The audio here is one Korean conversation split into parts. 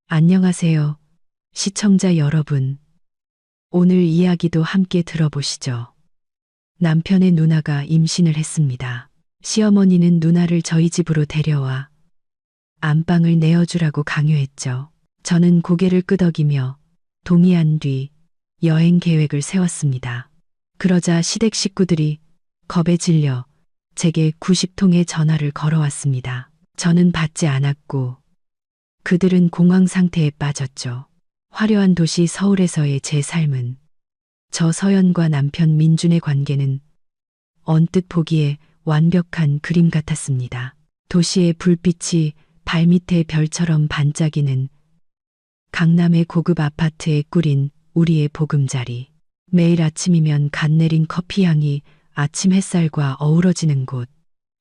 안녕하세요, 시청자 여러분. 오늘 이야기도 함께 들어보시죠. 남편의 누나가 임신을 했습니다. 시어머니는 누나를 저희 집으로 데려와 안방을 내어주라고 강요했죠. 저는 고개를 끄덕이며 동의한 뒤 여행 계획을 세웠습니다. 그러자 시댁 식구들이 겁에 질려 제게 90통의 전화를 걸어왔습니다. 저는 받지 않았고 그들은 공황 상태에 빠졌죠. 화려한 도시 서울에서의 제 삶은 저 서연과 남편 민준의 관계는 언뜻 보기에 완벽한 그림 같았습니다. 도시의 불빛이 발밑에 별처럼 반짝이는 강남의 고급 아파트에 꾸린 우리의 보금자리. 매일 아침이면 갓 내린 커피 향이 아침 햇살과 어우러지는 곳.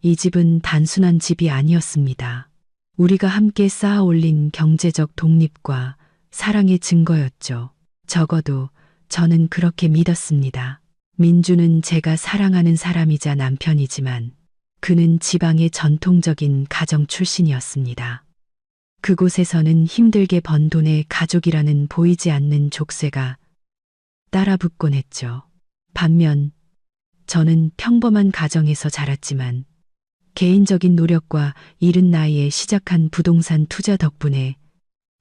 이 집은 단순한 집이 아니었습니다. 우리가 함께 쌓아 올린 경제적 독립과 사랑의 증거였죠. 적어도 저는 그렇게 믿었습니다. 민주는 제가 사랑하는 사람이자 남편이지만 그는 지방의 전통적인 가정 출신이었습니다. 그곳에서는 힘들게 번 돈에 가족이라는 보이지 않는 족쇄가 따라붙곤 했죠. 반면 저는 평범한 가정에서 자랐지만 개인적인 노력과 이른 나이에 시작한 부동산 투자 덕분에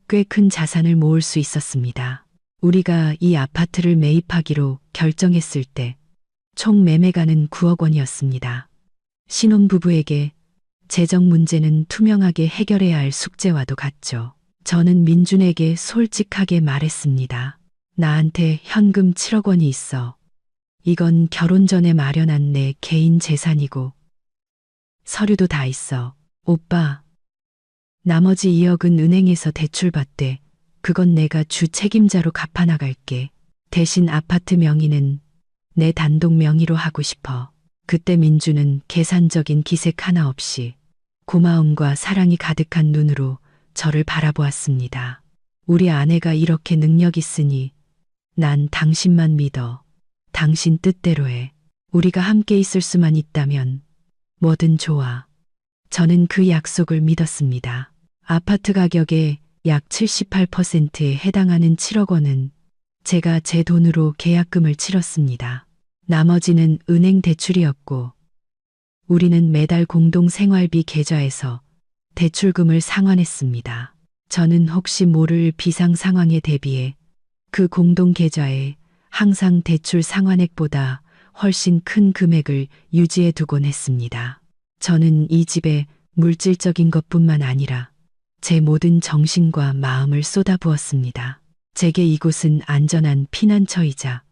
꽤 큰 자산을 모을 수 있었습니다. 우리가 이 아파트를 매입하기로 결정했을 때 총 매매가는 9억 원이었습니다. 신혼부부에게 재정 문제는 투명하게 해결해야 할 숙제와도 같죠. 저는 민준에게 솔직하게 말했습니다. 나한테 현금 7억 원이 있어. 이건 결혼 전에 마련한 내 개인 재산이고 서류도 다 있어. 오빠, 나머지 2억은 은행에서 대출받대. 그건 내가 주 책임자로 갚아나갈게. 대신 아파트 명의는 내 단독 명의로 하고 싶어. 그때 민주는 계산적인 기색 하나 없이 고마움과 사랑이 가득한 눈으로 저를 바라보았습니다. 우리 아내가 이렇게 능력 있으니 난 당신만 믿어. 당신 뜻대로 해. 우리가 함께 있을 수만 있다면 뭐든 좋아. 저는 그 약속을 믿었습니다. 아파트 가격의 약 78%에 해당하는 7억 원은 제가 제 돈으로 계약금을 치렀습니다. 나머지는 은행 대출이었고 우리는 매달 공동 생활비 계좌에서 대출금을 상환했습니다. 저는 혹시 모를 비상 상황에 대비해 그 공동 계좌에 항상 대출 상환액보다 훨씬 큰 금액을 유지해 두곤 했습니다. 저는 이 집에 물질적인 것뿐만 아니라 제 모든 정신과 마음을 쏟아부었습니다. 제게 이곳은 안전한 피난처이자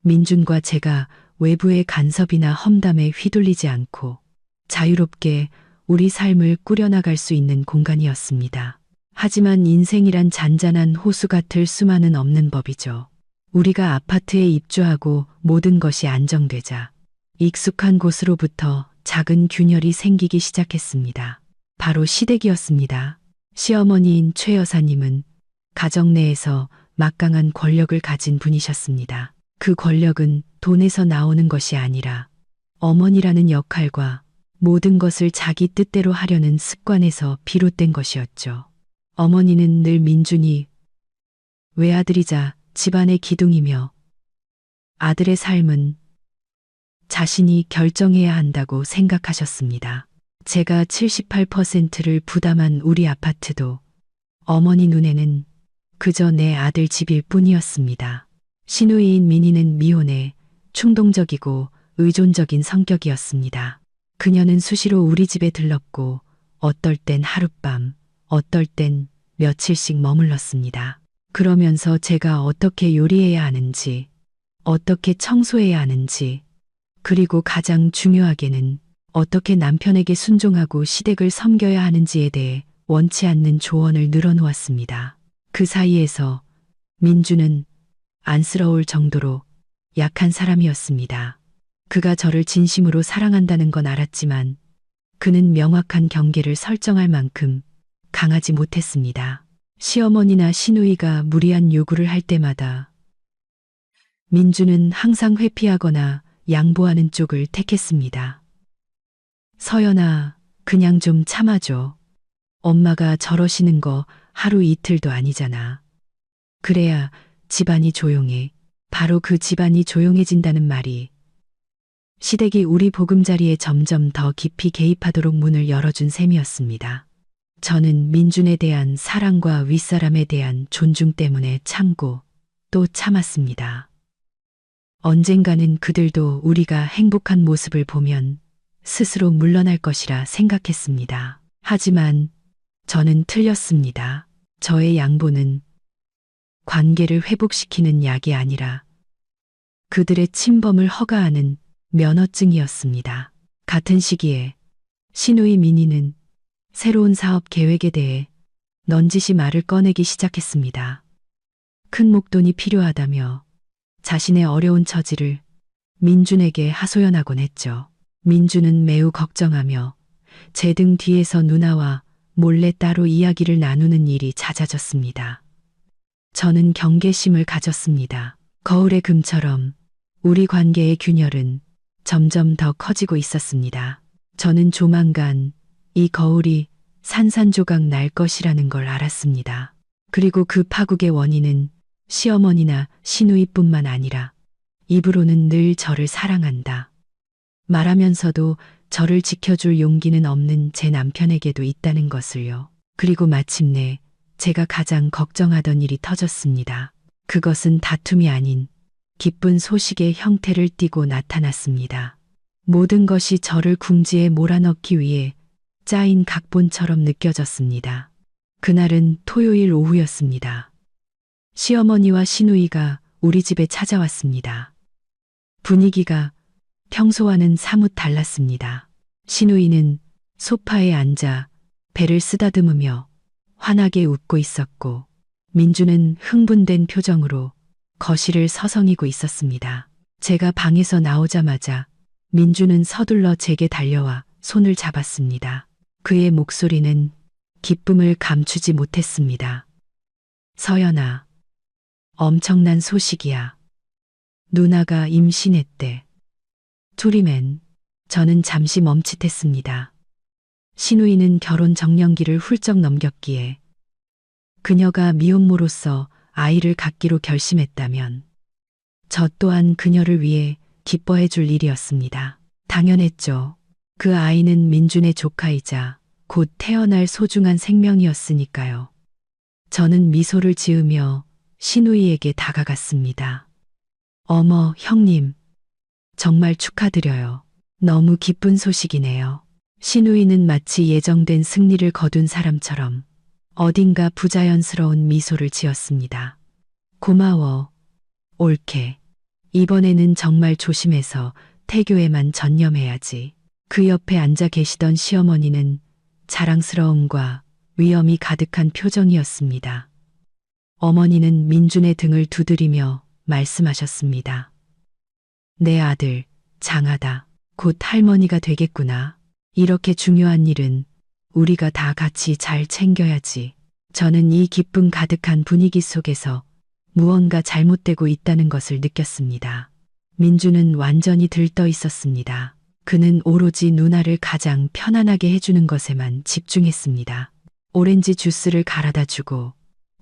민준과 제가 외부의 간섭이나 험담에 휘둘리지 않고 자유롭게 우리 삶을 꾸려나갈 수 있는 공간이었습니다. 하지만 인생이란 잔잔한 호수 같을 수만은 없는 법이죠. 우리가 아파트에 입주하고 모든 것이 안정되자 익숙한 곳으로부터 작은 균열이 생기기 시작했습니다. 바로 시댁이었습니다. 시어머니인 최 여사님은 가정 내에서 막강한 권력을 가진 분이셨습니다. 그 권력은 돈에서 나오는 것이 아니라 어머니라는 역할과 모든 것을 자기 뜻대로 하려는 습관에서 비롯된 것이었죠. 어머니는 늘 민준이 외아들이자 집안의 기둥이며 아들의 삶은 자신이 결정해야 한다고 생각하셨습니다. 제가 78%를 부담한 우리 아파트도 어머니 눈에는 그저 내 아들 집일 뿐이었습니다. 시누이인 민희는 미혼에 충동적이고 의존적인 성격이었습니다. 그녀는 수시로 우리 집에 들렀고 어떨 땐 하룻밤, 어떨 땐 며칠씩 머물렀습니다. 그러면서 제가 어떻게 요리해야 하는지, 어떻게 청소해야 하는지, 그리고 가장 중요하게는 어떻게 남편에게 순종하고 시댁을 섬겨야 하는지에 대해 원치 않는 조언을 늘어놓았습니다. 그 사이에서 민주는 안쓰러울 정도로 약한 사람이었습니다. 그가 저를 진심으로 사랑한다는 건 알았지만 그는 명확한 경계를 설정할 만큼 강하지 못했습니다. 시어머니나 시누이가 무리한 요구를 할 때마다 민주는 항상 회피하거나 양보하는 쪽을 택했습니다. 서연아, 그냥 좀 참아줘. 엄마가 저러시는 거 하루 이틀도 아니잖아. 그래야 집안이 조용해. 바로 그 집안이 조용해진다는 말이 시댁이 우리 보금자리에 점점 더 깊이 개입하도록 문을 열어준 셈이었습니다. 저는 민준에 대한 사랑과 윗사람에 대한 존중 때문에 참고 또 참았습니다. 언젠가는 그들도 우리가 행복한 모습을 보면 스스로 물러날 것이라 생각했습니다. 하지만 저는 틀렸습니다. 저의 양보는 관계를 회복시키는 약이 아니라 그들의 침범을 허가하는 면허증이었습니다. 같은 시기에 시누이 민희는 새로운 사업 계획에 대해 넌지시 말을 꺼내기 시작했습니다. 큰 목돈이 필요하다며 자신의 어려운 처지를 민준에게 하소연하곤 했죠. 민준은 매우 걱정하며 제 등 뒤에서 누나와 몰래 따로 이야기를 나누는 일이 잦아졌습니다. 저는 경계심을 가졌습니다. 거울의 금처럼 우리 관계의 균열은 점점 더 커지고 있었습니다. 저는 조만간 이 거울이 산산조각 날 것이라는 걸 알았습니다. 그리고 그 파국의 원인은 시어머니나 시누이뿐만 아니라 입으로는 늘 저를 사랑한다 말하면서도 저를 지켜줄 용기는 없는 제 남편에게도 있다는 것을요. 그리고 마침내 제가 가장 걱정하던 일이 터졌습니다. 그것은 다툼이 아닌 기쁜 소식의 형태를 띠고 나타났습니다. 모든 것이 저를 궁지에 몰아넣기 위해 짜인 각본처럼 느껴졌습니다. 그날은 토요일 오후였습니다. 시어머니와 시누이가 우리 집에 찾아왔습니다. 분위기가 평소와는 사뭇 달랐습니다. 시누이는 소파에 앉아 배를 쓰다듬으며 환하게 웃고 있었고 민주는 흥분된 표정으로 거실을 서성이고 있었습니다. 제가 방에서 나오자마자 민주는 서둘러 제게 달려와 손을 잡았습니다. 그의 목소리는 기쁨을 감추지 못했습니다. 서연아, 엄청난 소식이야. 누나가 임신했대. 투리맨, 저는 잠시 멈칫했습니다. 시누이는 결혼 정년기를 훌쩍 넘겼기에 그녀가 미혼모로서 아이를 갖기로 결심했다면 저 또한 그녀를 위해 기뻐해 줄 일이었습니다. 당연했죠. 그 아이는 민준의 조카이자 곧 태어날 소중한 생명이었으니까요. 저는 미소를 지으며 시누이에게 다가갔습니다. 어머, 형님. 정말 축하드려요. 너무 기쁜 소식이네요. 시누이는 마치 예정된 승리를 거둔 사람처럼 어딘가 부자연스러운 미소를 지었습니다. 고마워. 옳게. 이번에는 정말 조심해서 태교에만 전념해야지. 그 옆에 앉아 계시던 시어머니는 자랑스러움과 위엄이 가득한 표정이었습니다. 어머니는 민준의 등을 두드리며 말씀하셨습니다. 내 아들, 장하다. 곧 할머니가 되겠구나. 이렇게 중요한 일은 우리가 다 같이 잘 챙겨야지. 저는 이 기쁨 가득한 분위기 속에서 무언가 잘못되고 있다는 것을 느꼈습니다. 민주는 완전히 들떠 있었습니다. 그는 오로지 누나를 가장 편안하게 해주는 것에만 집중했습니다. 오렌지 주스를 갈아다 주고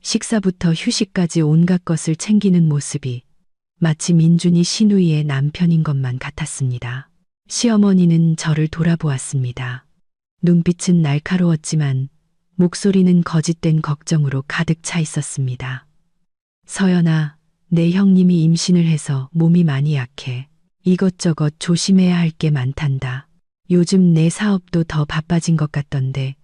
식사부터 휴식까지 온갖 것을 챙기는 모습이 마치 민준이 시누이의 남편인 것만 같았습니다. 시어머니는 저를 돌아보았습니다. 눈빛은 날카로웠지만 목소리는 거짓된 걱정으로 가득 차 있었습니다. 서연아, 내 형님이 임신을 해서 몸이 많이 약해. 이것저것 조심해야 할 게 많단다. 요즘 내 사업도 더 바빠진 것 같던데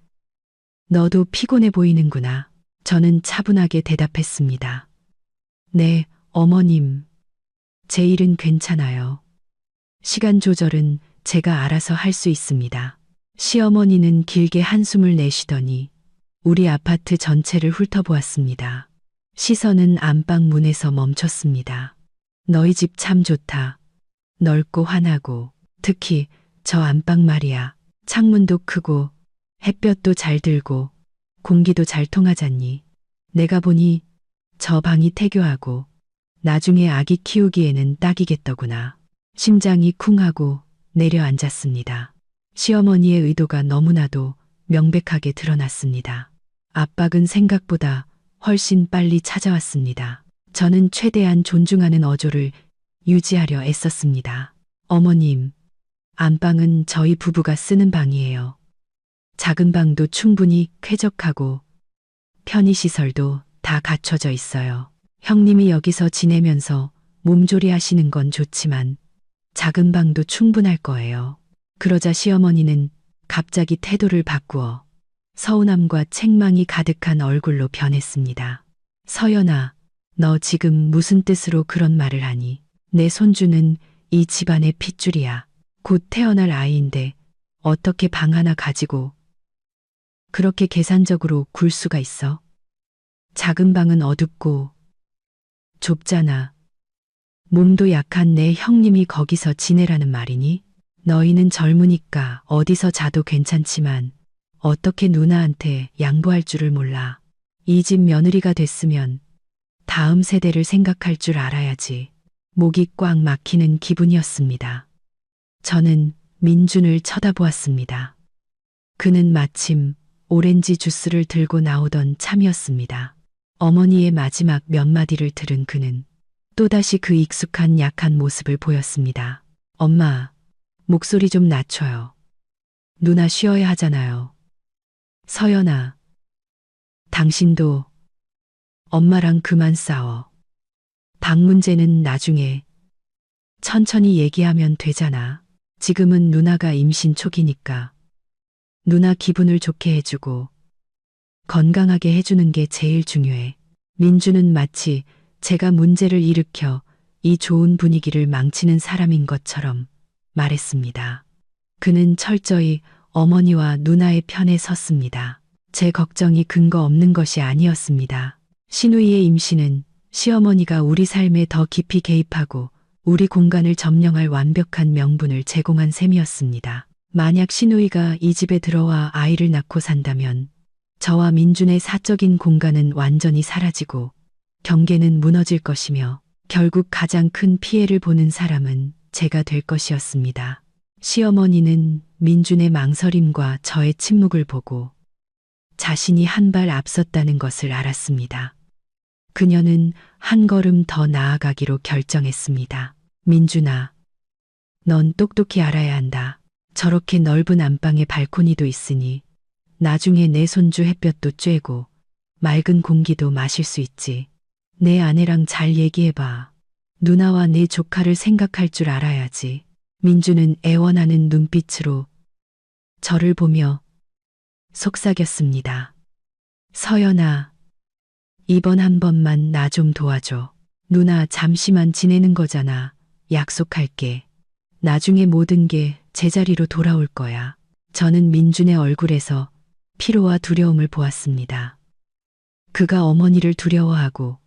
너도 피곤해 보이는구나. 저는 차분하게 대답했습니다. 네, 어머님. 제 일은 괜찮아요. 시간 조절은 제가 알아서 할 수 있습니다. 시어머니는 길게 한숨을 내쉬더니 우리 아파트 전체를 훑어보았습니다. 시선은 안방 문에서 멈췄습니다. 너희 집 참 좋다. 넓고 환하고 특히 저 안방 말이야. 창문도 크고 햇볕도 잘 들고 공기도 잘 통하잖니. 내가 보니 저 방이 태교하고 나중에 아기 키우기에는 딱이겠더구나. 심장이 쿵하고 내려앉았습니다. 시어머니의 의도가 너무나도 명백하게 드러났습니다. 압박은 생각보다 훨씬 빨리 찾아왔습니다. 저는 최대한 존중하는 어조를 유지하려 애썼습니다. 어머님, 안방은 저희 부부가 쓰는 방이에요. 작은 방도 충분히 쾌적하고 편의시설도 다 갖춰져 있어요. 형님이 여기서 지내면서 몸조리 하시는 건 좋지만 작은 방도 충분할 거예요. 그러자 시어머니는 갑자기 태도를 바꾸어 서운함과 책망이 가득한 얼굴로 변했습니다. 서연아, 너 지금 무슨 뜻으로 그런 말을 하니? 내 손주는 이 집안의 핏줄이야. 곧 태어날 아이인데 어떻게 방 하나 가지고 그렇게 계산적으로 굴 수가 있어? 작은 방은 어둡고 좁잖아. 몸도 약한 내 형님이 거기서 지내라는 말이니? 너희는 젊으니까 어디서 자도 괜찮지만 어떻게 누나한테 양보할 줄을 몰라. 이 집 며느리가 됐으면 다음 세대를 생각할 줄 알아야지. 목이 꽉 막히는 기분이었습니다. 저는 민준을 쳐다보았습니다. 그는 마침 오렌지 주스를 들고 나오던 참이었습니다. 어머니의 마지막 몇 마디를 들은 그는 또다시 그 익숙한 약한 모습을 보였습니다. 엄마, 목소리 좀 낮춰요. 누나 쉬어야 하잖아요. 서연아, 당신도 엄마랑 그만 싸워. 방 문제는 나중에 천천히 얘기하면 되잖아. 지금은 누나가 임신 초기니까 누나 기분을 좋게 해주고 건강하게 해주는 게 제일 중요해. 민주는 마치 제가 문제를 일으켜 이 좋은 분위기를 망치는 사람인 것처럼 말했습니다. 그는 철저히 어머니와 누나의 편에 섰습니다. 제 걱정이 근거 없는 것이 아니었습니다. 신우이의 임신은 시어머니가 우리 삶에 더 깊이 개입하고 우리 공간을 점령할 완벽한 명분을 제공한 셈이었습니다. 만약 신우이가 이 집에 들어와 아이를 낳고 산다면 저와 민준의 사적인 공간은 완전히 사라지고 경계는 무너질 것이며 결국 가장 큰 피해를 보는 사람은 제가 될 것이었습니다. 시어머니는 민준의 망설임과 저의 침묵을 보고 자신이 한 발 앞섰다는 것을 알았습니다. 그녀는 한 걸음 더 나아가기로 결정했습니다. 민준아, 넌 똑똑히 알아야 한다. 저렇게 넓은 안방에 발코니도 있으니 나중에 내 손주 햇볕도 쬐고 맑은 공기도 마실 수 있지. 내 아내랑 잘 얘기해봐. 누나와 내 조카를 생각할 줄 알아야지. 민주는 애원하는 눈빛으로 저를 보며 속삭였습니다. 서연아, 이번 한 번만 나 좀 도와줘. 누나 잠시만 지내는 거잖아. 약속할게. 나중에 모든 게 제자리로 돌아올 거야. 저는 민준의 얼굴에서 피로와 두려움을 보았습니다. 그가 어머니를 두려워하고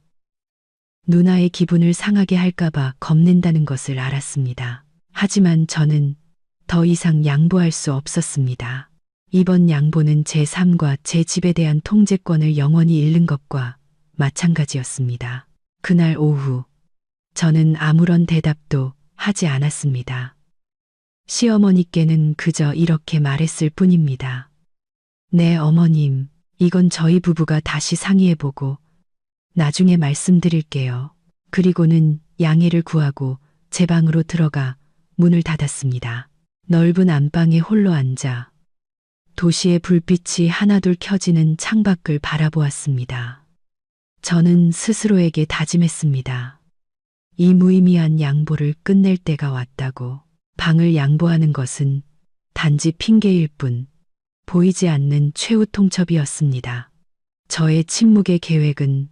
누나의 기분을 상하게 할까봐 겁낸다는 것을 알았습니다. 하지만 저는 더 이상 양보할 수 없었습니다. 이번 양보는 제 삶과 제 집에 대한 통제권을 영원히 잃는 것과 마찬가지였습니다. 그날 오후, 저는 아무런 대답도 하지 않았습니다. 시어머니께는 그저 이렇게 말했을 뿐입니다. 네, 어머님, 이건 저희 부부가 다시 상의해보고 나중에 말씀드릴게요. 그리고는 양해를 구하고 제 방으로 들어가 문을 닫았습니다. 넓은 안방에 홀로 앉아 도시의 불빛이 하나둘 켜지는 창밖을 바라보았습니다. 저는 스스로에게 다짐했습니다. 이 무의미한 양보를 끝낼 때가 왔다고. 방을 양보하는 것은 단지 핑계일 뿐 보이지 않는 최후 통첩이었습니다. 저의 침묵의 계획은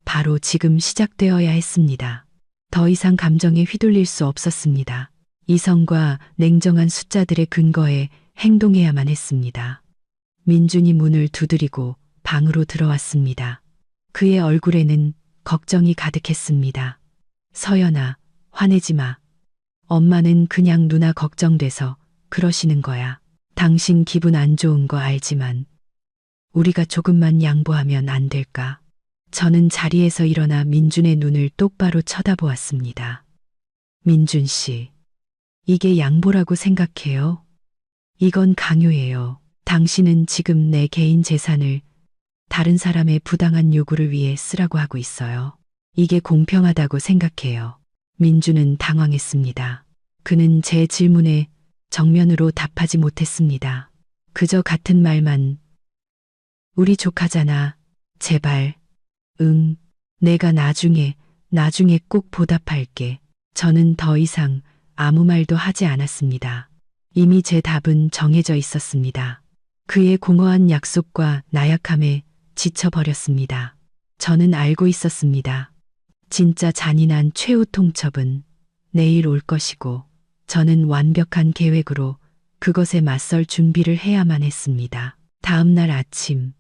바로 지금 시작되어야 했습니다. 더 이상 감정에 휘둘릴 수 없었습니다. 이성과 냉정한 숫자들의 근거에 행동해야만 했습니다. 민준이 문을 두드리고 방으로 들어왔습니다. 그의 얼굴에는 걱정이 가득했습니다. 서연아, 화내지 마. 엄마는 그냥 누나 걱정돼서 그러시는 거야. 당신 기분 안 좋은 거 알지만 우리가 조금만 양보하면 안 될까? 저는 자리에서 일어나 민준의 눈을 똑바로 쳐다보았습니다. 민준 씨, 이게 양보라고 생각해요? 이건 강요예요. 당신은 지금 내 개인 재산을 다른 사람의 부당한 요구를 위해 쓰라고 하고 있어요. 이게 공평하다고 생각해요. 민주는 당황했습니다. 그는 제 질문에 정면으로 답하지 못했습니다. 그저 같은 말만 우리 조카잖아. 제발. 응. 내가 나중에 꼭 보답할게. 저는 더 이상 아무 말도 하지 않았습니다. 이미 제 답은 정해져 있었습니다. 그의 공허한 약속과 나약함에 지쳐버렸습니다. 저는 알고 있었습니다. 진짜 잔인한 최후 통첩은 내일 올 것이고 저는 완벽한 계획으로 그것에 맞설 준비를 해야만 했습니다. 다음 날 아침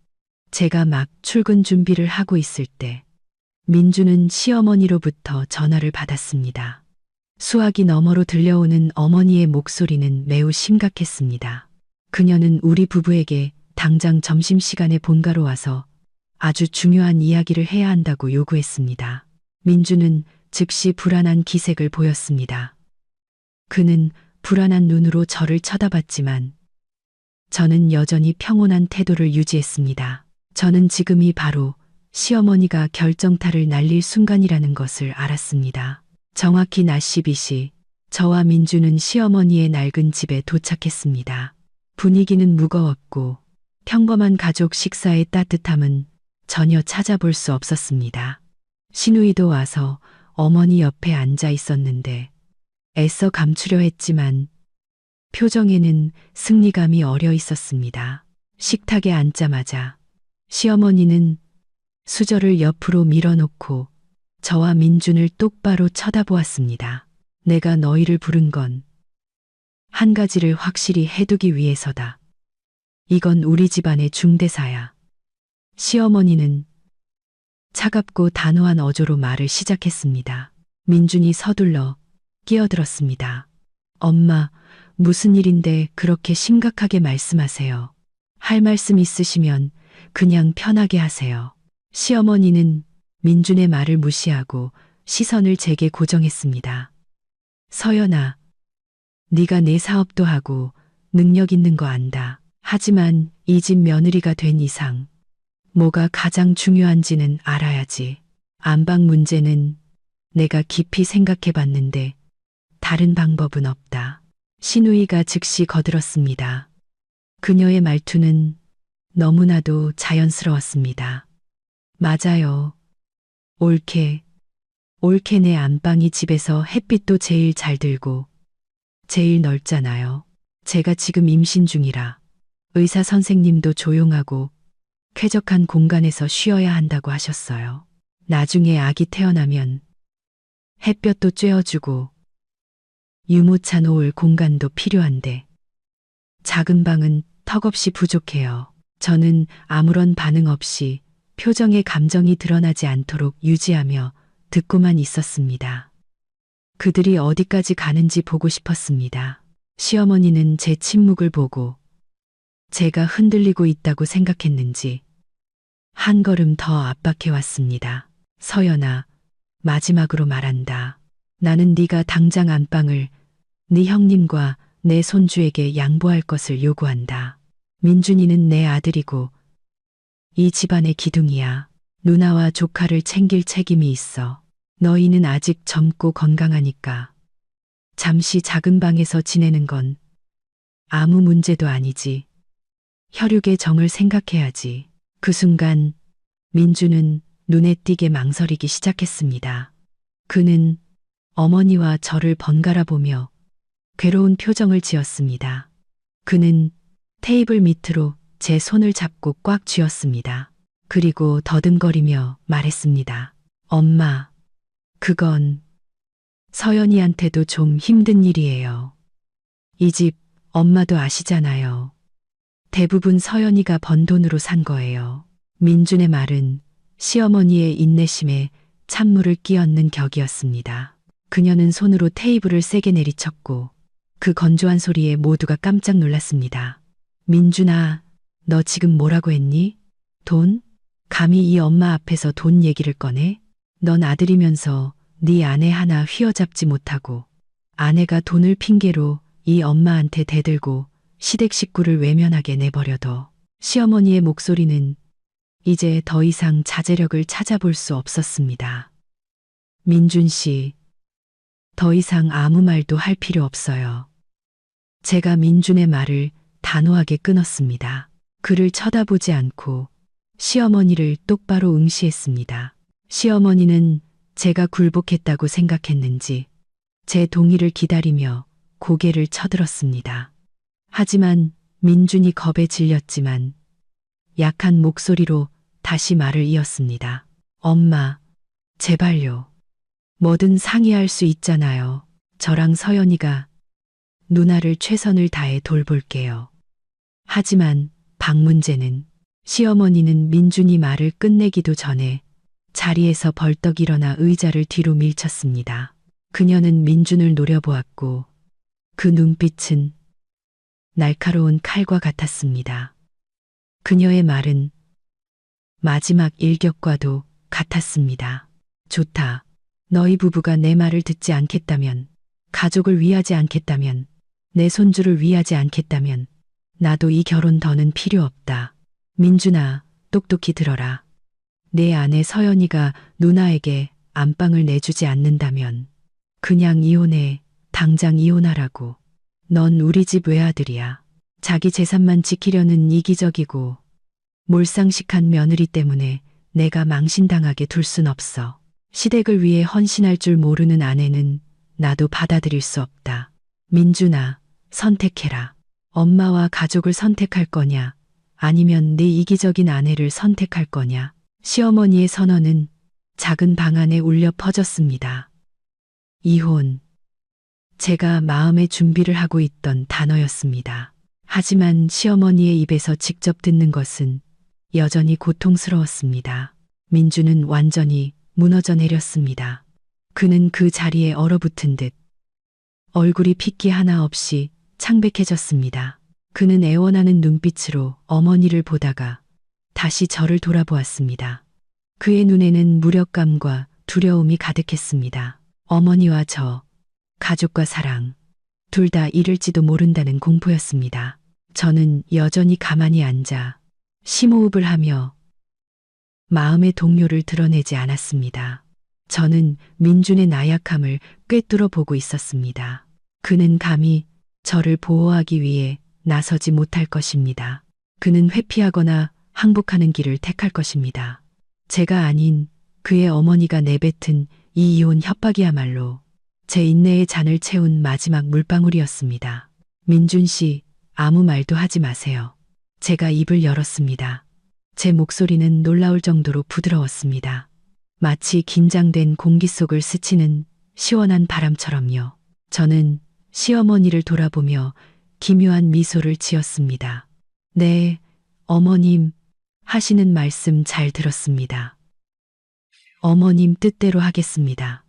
제가 막 출근 준비를 하고 있을 때 민주는 시어머니로부터 전화를 받았습니다. 수화기 너머로 들려오는 어머니의 목소리는 매우 심각했습니다. 그녀는 우리 부부에게 당장 점심시간에 본가로 와서 아주 중요한 이야기를 해야 한다고 요구했습니다. 민주는 즉시 불안한 기색을 보였습니다. 그는 불안한 눈으로 저를 쳐다봤지만 저는 여전히 평온한 태도를 유지했습니다. 저는 지금이 바로 시어머니가 결정타를 날릴 순간이라는 것을 알았습니다. 정확히 낮 12시 저와 민주는 시어머니의 낡은 집에 도착했습니다. 분위기는 무거웠고 평범한 가족 식사의 따뜻함은 전혀 찾아볼 수 없었습니다. 시누이도 와서 어머니 옆에 앉아 있었는데 애써 감추려 했지만 표정에는 승리감이 어려 있었습니다. 식탁에 앉자마자 시어머니는 수저를 옆으로 밀어놓고 저와 민준을 똑바로 쳐다보았습니다. 내가 너희를 부른 건 한 가지를 확실히 해두기 위해서다. 이건 우리 집안의 중대사야. 시어머니는 차갑고 단호한 어조로 말을 시작했습니다. 민준이 서둘러 끼어들었습니다. 엄마, 무슨 일인데 그렇게 심각하게 말씀하세요. 할 말씀 있으시면 그냥 편하게 하세요. 시어머니는 민준의 말을 무시하고 시선을 제게 고정했습니다. 서연아, 네가 내 사업도 하고 능력 있는 거 안다. 하지만 이 집 며느리가 된 이상 뭐가 가장 중요한지는 알아야지. 안방 문제는 내가 깊이 생각해 봤는데 다른 방법은 없다. 시누이가 즉시 거들었습니다. 그녀의 말투는 너무나도 자연스러웠습니다. 맞아요. 옳게 내 안방이 집에서 햇빛도 제일 잘 들고 제일 넓잖아요. 제가 지금 임신 중이라 의사 선생님도 조용하고 쾌적한 공간에서 쉬어야 한다고 하셨어요. 나중에 아기 태어나면 햇볕도 쬐어주고 유모차 놓을 공간도 필요한데 작은 방은 턱없이 부족해요. 저는 아무런 반응 없이 표정에 감정이 드러나지 않도록 유지하며 듣고만 있었습니다. 그들이 어디까지 가는지 보고 싶었습니다. 시어머니는 제 침묵을 보고 제가 흔들리고 있다고 생각했는지 한 걸음 더 압박해 왔습니다. 서연아, 마지막으로 말한다. 나는 네가 당장 안방을 네 형님과 내 손주에게 양보할 것을 요구한다. 민준이는 내 아들이고 이 집안의 기둥이야. 누나와 조카를 챙길 책임이 있어. 너희는 아직 젊고 건강하니까 잠시 작은 방에서 지내는 건 아무 문제도 아니지. 혈육의 정을 생각해야지. 그 순간 민주는 눈에 띄게 망설이기 시작했습니다. 그는 어머니와 저를 번갈아 보며 괴로운 표정을 지었습니다. 그는 테이블 밑으로 제 손을 잡고 꽉 쥐었습니다. 그리고 더듬거리며 말했습니다. 엄마, 그건 서연이한테도 좀 힘든 일이에요. 이 집 엄마도 아시잖아요. 대부분 서연이가 번 돈으로 산 거예요. 민준의 말은 시어머니의 인내심에 찬물을 끼얹는 격이었습니다. 그녀는 손으로 테이블을 세게 내리쳤고 그 건조한 소리에 모두가 깜짝 놀랐습니다. 민준아, 너 지금 뭐라고 했니? 돈? 감히 이 엄마 앞에서 돈 얘기를 꺼내? 넌 아들이면서 네 아내 하나 휘어잡지 못하고 아내가 돈을 핑계로 이 엄마한테 대들고 시댁 식구를 외면하게 내버려둬. 시어머니의 목소리는 이제 더 이상 자제력을 찾아볼 수 없었습니다. 민준 씨, 더 이상 아무 말도 할 필요 없어요. 제가 민준의 말을 단호하게 끊었습니다. 그를 쳐다보지 않고 시어머니를 똑바로 응시했습니다. 시어머니는 제가 굴복했다고 생각했는지 제 동의를 기다리며 고개를 쳐들었습니다. 하지만 민준이 겁에 질렸지만 약한 목소리로 다시 말을 이었습니다. 엄마, 제발요. 뭐든 상의할 수 있잖아요. 저랑 서연이가 누나를 최선을 다해 돌볼게요. 하지만 방 문제는 시어머니는 민준이 말을 끝내기도 전에 자리에서 벌떡 일어나 의자를 뒤로 밀쳤습니다. 그녀는 민준을 노려보았고 그 눈빛은 날카로운 칼과 같았습니다. 그녀의 말은 마지막 일격과도 같았습니다. 좋다. 너희 부부가 내 말을 듣지 않겠다면, 가족을 위하지 않겠다면, 내 손주를 위하지 않겠다면 나도 이 결혼 더는 필요 없다. 민준아, 똑똑히 들어라. 내 아내 서연이가 누나에게 안방을 내주지 않는다면 그냥 이혼해. 당장 이혼하라고. 넌 우리 집 외아들이야. 자기 재산만 지키려는 이기적이고 몰상식한 며느리 때문에 내가 망신당하게 둘 순 없어. 시댁을 위해 헌신할 줄 모르는 아내는 나도 받아들일 수 없다. 민준아, 선택해라. 엄마와 가족을 선택할 거냐, 아니면 내 이기적인 아내를 선택할 거냐. 시어머니의 선언은 작은 방 안에 울려 퍼졌습니다. 이혼. 제가 마음의 준비를 하고 있던 단어였습니다. 하지만 시어머니의 입에서 직접 듣는 것은 여전히 고통스러웠습니다. 민주는 완전히 무너져 내렸습니다. 그는 그 자리에 얼어붙은 듯 얼굴이 핏기 하나 없이 창백해졌습니다. 그는 애원하는 눈빛으로 어머니를 보다가 다시 저를 돌아보았습니다. 그의 눈에는 무력감과 두려움이 가득했습니다. 어머니와 저, 가족과 사랑, 둘 다 잃을지도 모른다는 공포였습니다. 저는 여전히 가만히 앉아 심호흡을 하며 마음의 동요를 드러내지 않았습니다. 저는 민준의 나약함을 꿰뚫어 보고 있었습니다. 그는 감히 저를 보호하기 위해 나서지 못할 것입니다. 그는 회피하거나 항복하는 길을 택할 것입니다. 제가 아닌 그의 어머니가 내뱉은 이 이혼 협박이야말로 제 인내의 잔을 채운 마지막 물방울이었습니다. 민준 씨, 아무 말도 하지 마세요. 제가 입을 열었습니다. 제 목소리는 놀라울 정도로 부드러웠습니다. 마치 긴장된 공기 속을 스치는 시원한 바람처럼요. 저는 시어머니를 돌아보며 기묘한 미소를 지었습니다. 네, 어머님, 하시는 말씀 잘 들었습니다. 어머님 뜻대로 하겠습니다.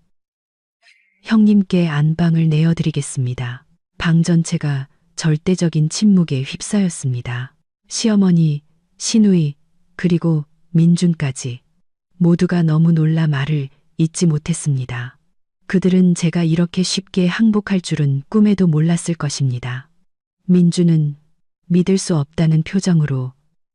형님께 안방을 내어드리겠습니다. 방 전체가 절대적인 침묵에 휩싸였습니다. 시어머니, 시누이, 그리고 민준까지 모두가 너무 놀라 말을 잇지 못했습니다. 그들은 제가 이렇게 쉽게 항복할 줄은 꿈에도 몰랐을 것입니다. 민준은 믿을 수 없다는 표정으로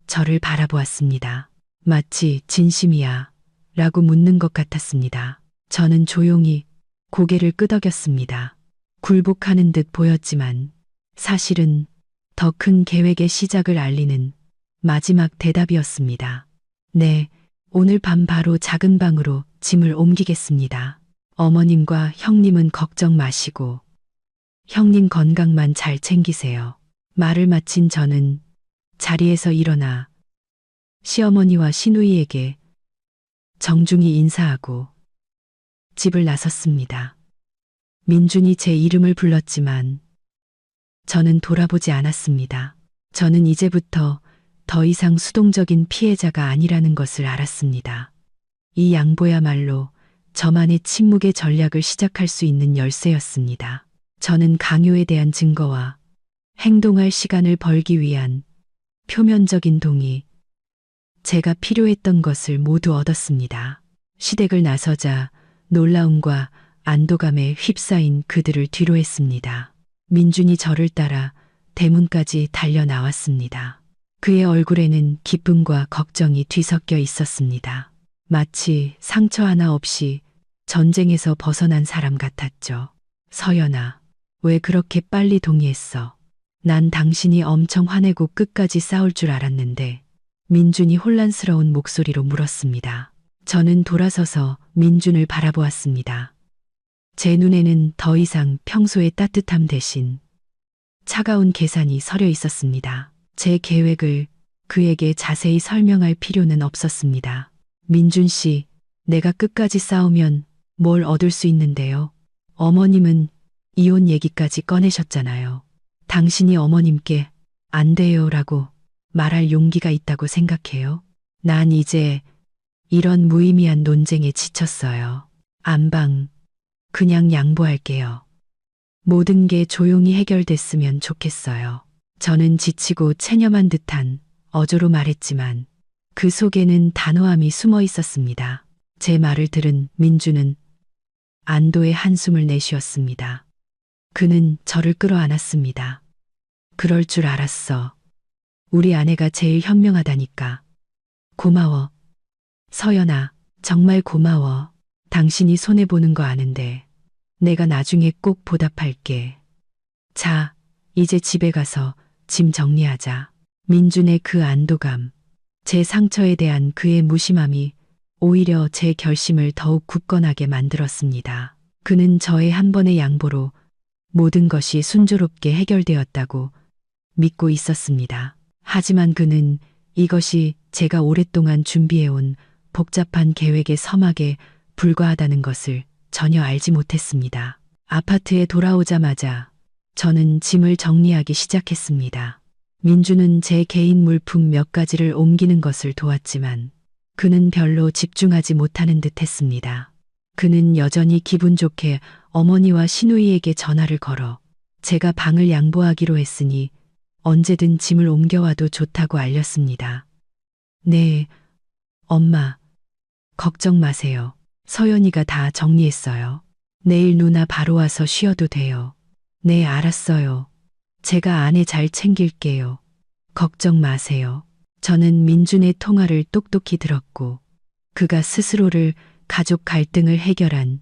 저를 바라보았습니다. 마치 진심이야 라고 묻는 것 같았습니다. 저는 조용히 고개를 끄덕였습니다. 굴복하는 듯 보였지만 사실은 더 큰 계획의 시작을 알리는 마지막 대답이었습니다. 네, 오늘 밤 바로 작은 방으로 짐을 옮기겠습니다. 어머님과 형님은 걱정 마시고 형님 건강만 잘 챙기세요. 말을 마친 저는 자리에서 일어나 시어머니와 시누이에게 정중히 인사하고 집을 나섰습니다. 민준이 제 이름을 불렀지만 저는 돌아보지 않았습니다. 저는 이제부터 더 이상 수동적인 피해자가 아니라는 것을 알았습니다. 이 양보야말로 저만의 침묵의 전략을 시작할 수 있는 열쇠였습니다. 저는 강요에 대한 증거와 행동할 시간을 벌기 위한 표면적인 동의, 제가 필요했던 것을 모두 얻었습니다. 시댁을 나서자 놀라움과 안도감에 휩싸인 그들을 뒤로했습니다. 민준이 저를 따라 대문까지 달려 나왔습니다. 그의 얼굴에는 기쁨과 걱정이 뒤섞여 있었습니다. 마치 상처 하나 없이 전쟁에서 벗어난 사람 같았죠. 서연아, 왜 그렇게 빨리 동의했어? 난 당신이 엄청 화내고 끝까지 싸울 줄 알았는데. 민준이 혼란스러운 목소리로 물었습니다. 저는 돌아서서 민준을 바라보았습니다. 제 눈에는 더 이상 평소의 따뜻함 대신 차가운 계산이 서려 있었습니다. 제 계획을 그에게 자세히 설명할 필요는 없었습니다. 민준 씨, 내가 끝까지 싸우면 뭘 얻을 수 있는데요? 어머님은 이혼 얘기까지 꺼내셨잖아요. 당신이 어머님께 안 돼요라고 말할 용기가 있다고 생각해요? 난 이제 이런 무의미한 논쟁에 지쳤어요. 안방, 그냥 양보할게요. 모든 게 조용히 해결됐으면 좋겠어요. 저는 지치고 체념한 듯한 어조로 말했지만 그 속에는 단호함이 숨어 있었습니다. 제 말을 들은 민주는 안도의 한숨을 내쉬었습니다. 그는 저를 끌어안았습니다. 그럴 줄 알았어. 우리 아내가 제일 현명하다니까. 고마워. 서연아, 정말 고마워. 당신이 손해보는 거 아는데 내가 나중에 꼭 보답할게. 자, 이제 집에 가서 짐 정리하자. 민준의 그 안도감, 제 상처에 대한 그의 무심함이 오히려 제 결심을 더욱 굳건하게 만들었습니다. 그는 저의 한 번의 양보로 모든 것이 순조롭게 해결되었다고 믿고 있었습니다. 하지만 그는 이것이 제가 오랫동안 준비해온 복잡한 계획의 서막에 불과하다는 것을 전혀 알지 못했습니다. 아파트에 돌아오자마자 저는 짐을 정리하기 시작했습니다. 민주는 제 개인 물품 몇 가지를 옮기는 것을 도왔지만 그는 별로 집중하지 못하는 듯 했습니다. 그는 여전히 기분 좋게 어머니와 시누이에게 전화를 걸어 제가 방을 양보하기로 했으니 언제든 짐을 옮겨와도 좋다고 알렸습니다. 네, 엄마, 걱정 마세요. 서연이가 다 정리했어요. 내일 누나 바로 와서 쉬어도 돼요. 네, 알았어요. 제가 아내 잘 챙길게요. 걱정 마세요. 저는 민준의 통화를 똑똑히 들었고 그가 스스로를 가족 갈등을 해결한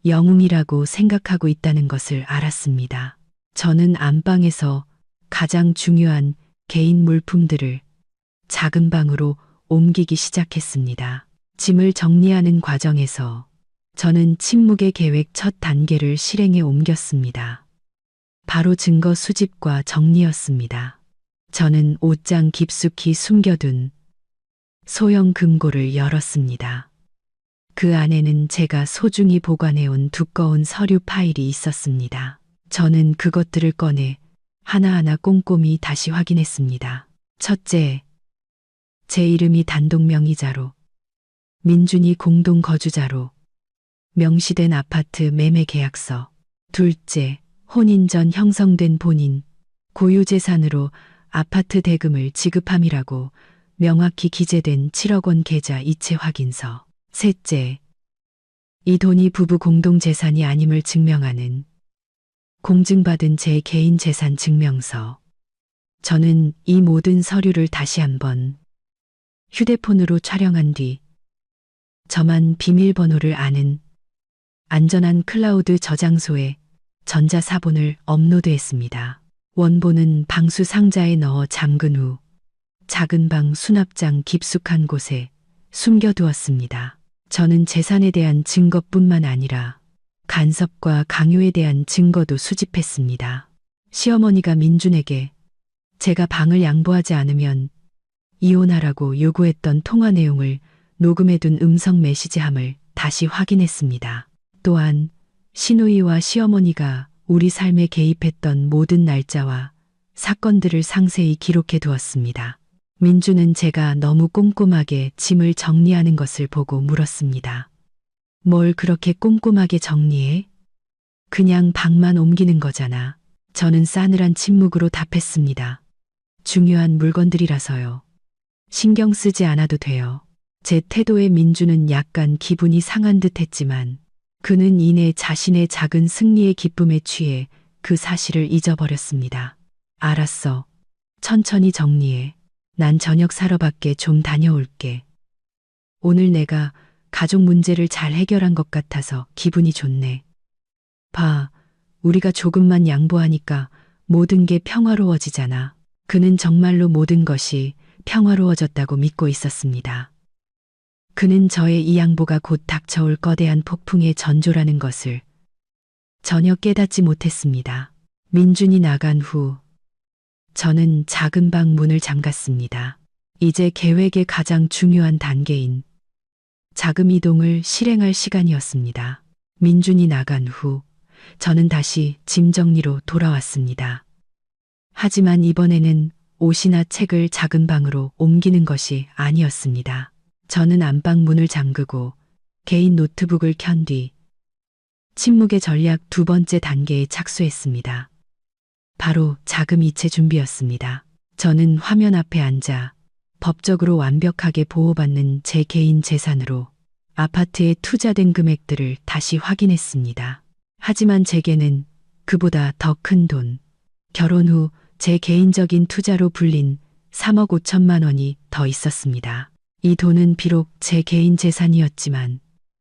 영웅이라고 생각하고 있다는 것을 알았습니다. 저는 안방에서 가장 중요한 개인 물품들을 작은 방으로 옮기기 시작했습니다. 짐을 정리하는 과정에서 저는 침묵의 계획 첫 단계를 실행에 옮겼습니다. 바로 증거 수집과 정리였습니다. 저는 옷장 깊숙이 숨겨둔 소형 금고를 열었습니다. 그 안에는 제가 소중히 보관해온 두꺼운 서류 파일이 있었습니다. 저는 그것들을 꺼내 하나하나 꼼꼼히 다시 확인했습니다. 첫째, 제 이름이 단독 명의자로, 민준이 공동 거주자로 명시된 아파트 매매 계약서. 둘째, 혼인 전 형성된 본인, 고유 재산으로 아파트 대금을 지급함이라고 명확히 기재된 7억 원 계좌 이체 확인서. 셋째, 이 돈이 부부 공동 재산이 아님을 증명하는 공증받은 제 개인 재산 증명서. 저는 이 모든 서류를 다시 한번 휴대폰으로 촬영한 뒤 저만 비밀번호를 아는 안전한 클라우드 저장소에 전자사본을 업로드했습니다. 원본은 방수 상자에 넣어 잠근 후 작은 방 수납장 깊숙한 곳에 숨겨두었습니다. 저는 재산에 대한 증거뿐만 아니라 간섭과 강요에 대한 증거도 수집했습니다. 시어머니가 민준에게 제가 방을 양보하지 않으면 이혼하라고 요구했던 통화 내용을 녹음해둔 음성 메시지함을 다시 확인했습니다. 또한 시누이와 시어머니가 우리 삶에 개입했던 모든 날짜와 사건들을 상세히 기록해 두었습니다. 민주는 제가 너무 꼼꼼하게 짐을 정리하는 것을 보고 물었습니다. 뭘 그렇게 꼼꼼하게 정리해? 그냥 방만 옮기는 거잖아. 저는 싸늘한 침묵으로 답했습니다. 중요한 물건들이라서요. 신경 쓰지 않아도 돼요. 제 태도에 민주는 약간 기분이 상한 듯 했지만 그는 이내 자신의 작은 승리의 기쁨에 취해 그 사실을 잊어버렸습니다. 알았어. 천천히 정리해. 난 저녁 사러 밖에 좀 다녀올게. 오늘 내가 가족 문제를 잘 해결한 것 같아서 기분이 좋네. 봐, 우리가 조금만 양보하니까 모든 게 평화로워지잖아. 그는 정말로 모든 것이 평화로워졌다고 믿고 있었습니다. 그는 저의 이 양보가 곧 닥쳐올 거대한 폭풍의 전조라는 것을 전혀 깨닫지 못했습니다. 민준이 나간 후 저는 작은 방 문을 잠갔습니다. 이제 계획의 가장 중요한 단계인 자금 이동을 실행할 시간이었습니다. 민준이 나간 후 저는 다시 짐 정리로 돌아왔습니다. 하지만 이번에는 옷이나 책을 작은 방으로 옮기는 것이 아니었습니다. 저는 안방 문을 잠그고 개인 노트북을 켠 뒤 침묵의 전략 두 번째 단계에 착수했습니다. 바로 자금 이체 준비였습니다. 저는 화면 앞에 앉아 법적으로 완벽하게 보호받는 제 개인 재산으로 아파트에 투자된 금액들을 다시 확인했습니다. 하지만 제게는 그보다 더 큰 돈, 결혼 후 제 개인적인 투자로 불린 3억 5천만 원이 더 있었습니다. 이 돈은 비록 제 개인 재산이었지만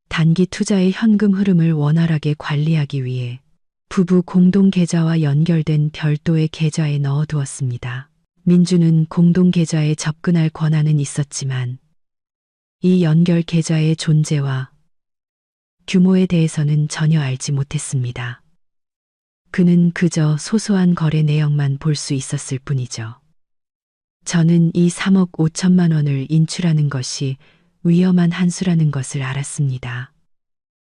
단기 투자의 현금 흐름을 원활하게 관리하기 위해 부부 공동 계좌와 연결된 별도의 계좌에 넣어두었습니다. 민주는 공동 계좌에 접근할 권한은 있었지만 이 연결 계좌의 존재와 규모에 대해서는 전혀 알지 못했습니다. 그는 그저 소소한 거래 내역만 볼 수 있었을 뿐이죠. 저는 이 3억 5천만 원을 인출하는 것이 위험한 한 수라는 것을 알았습니다.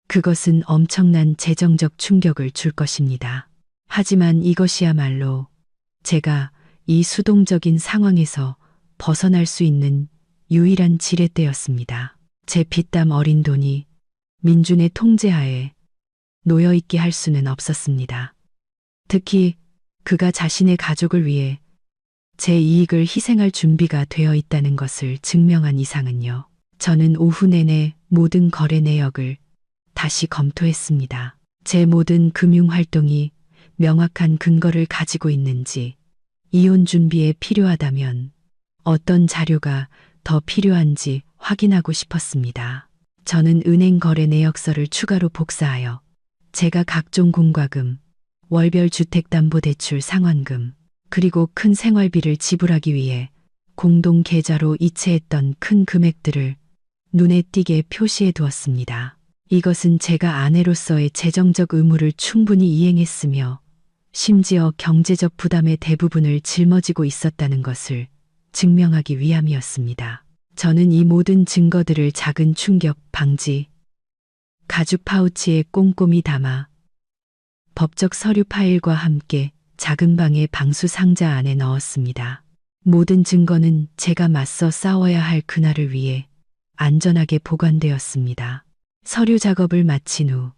그것은 엄청난 재정적 충격을 줄 것입니다. 하지만 이것이야말로 제가 이 수동적인 상황에서 벗어날 수 있는 유일한 지렛대였습니다. 제 피땀 어린 돈이 민준의 통제하에 놓여있게 할 수는 없었습니다. 특히 그가 자신의 가족을 위해 제 이익을 희생할 준비가 되어 있다는 것을 증명한 이상은요. 저는 오후 내내 모든 거래 내역을 다시 검토했습니다. 제 모든 금융 활동이 명확한 근거를 가지고 있는지, 이혼 준비에 필요하다면 어떤 자료가 더 필요한지 확인하고 싶었습니다. 저는 은행 거래 내역서를 추가로 복사하여 제가 각종 공과금, 월별 주택담보대출 상환금, 그리고 큰 생활비를 지불하기 위해 공동 계좌로 이체했던 큰 금액들을 눈에 띄게 표시해 두었습니다. 이것은 제가 아내로서의 재정적 의무를 충분히 이행했으며 심지어 경제적 부담의 대부분을 짊어지고 있었다는 것을 증명하기 위함이었습니다. 저는 이 모든 증거들을 작은 충격 방지 가죽 파우치에 꼼꼼히 담아 법적 서류 파일과 함께 작은 방의 방수 상자 안에 넣었습니다. 모든 증거는 제가 맞서 싸워야 할 그날을 위해 안전하게 보관되었습니다. 서류 작업을 마친 후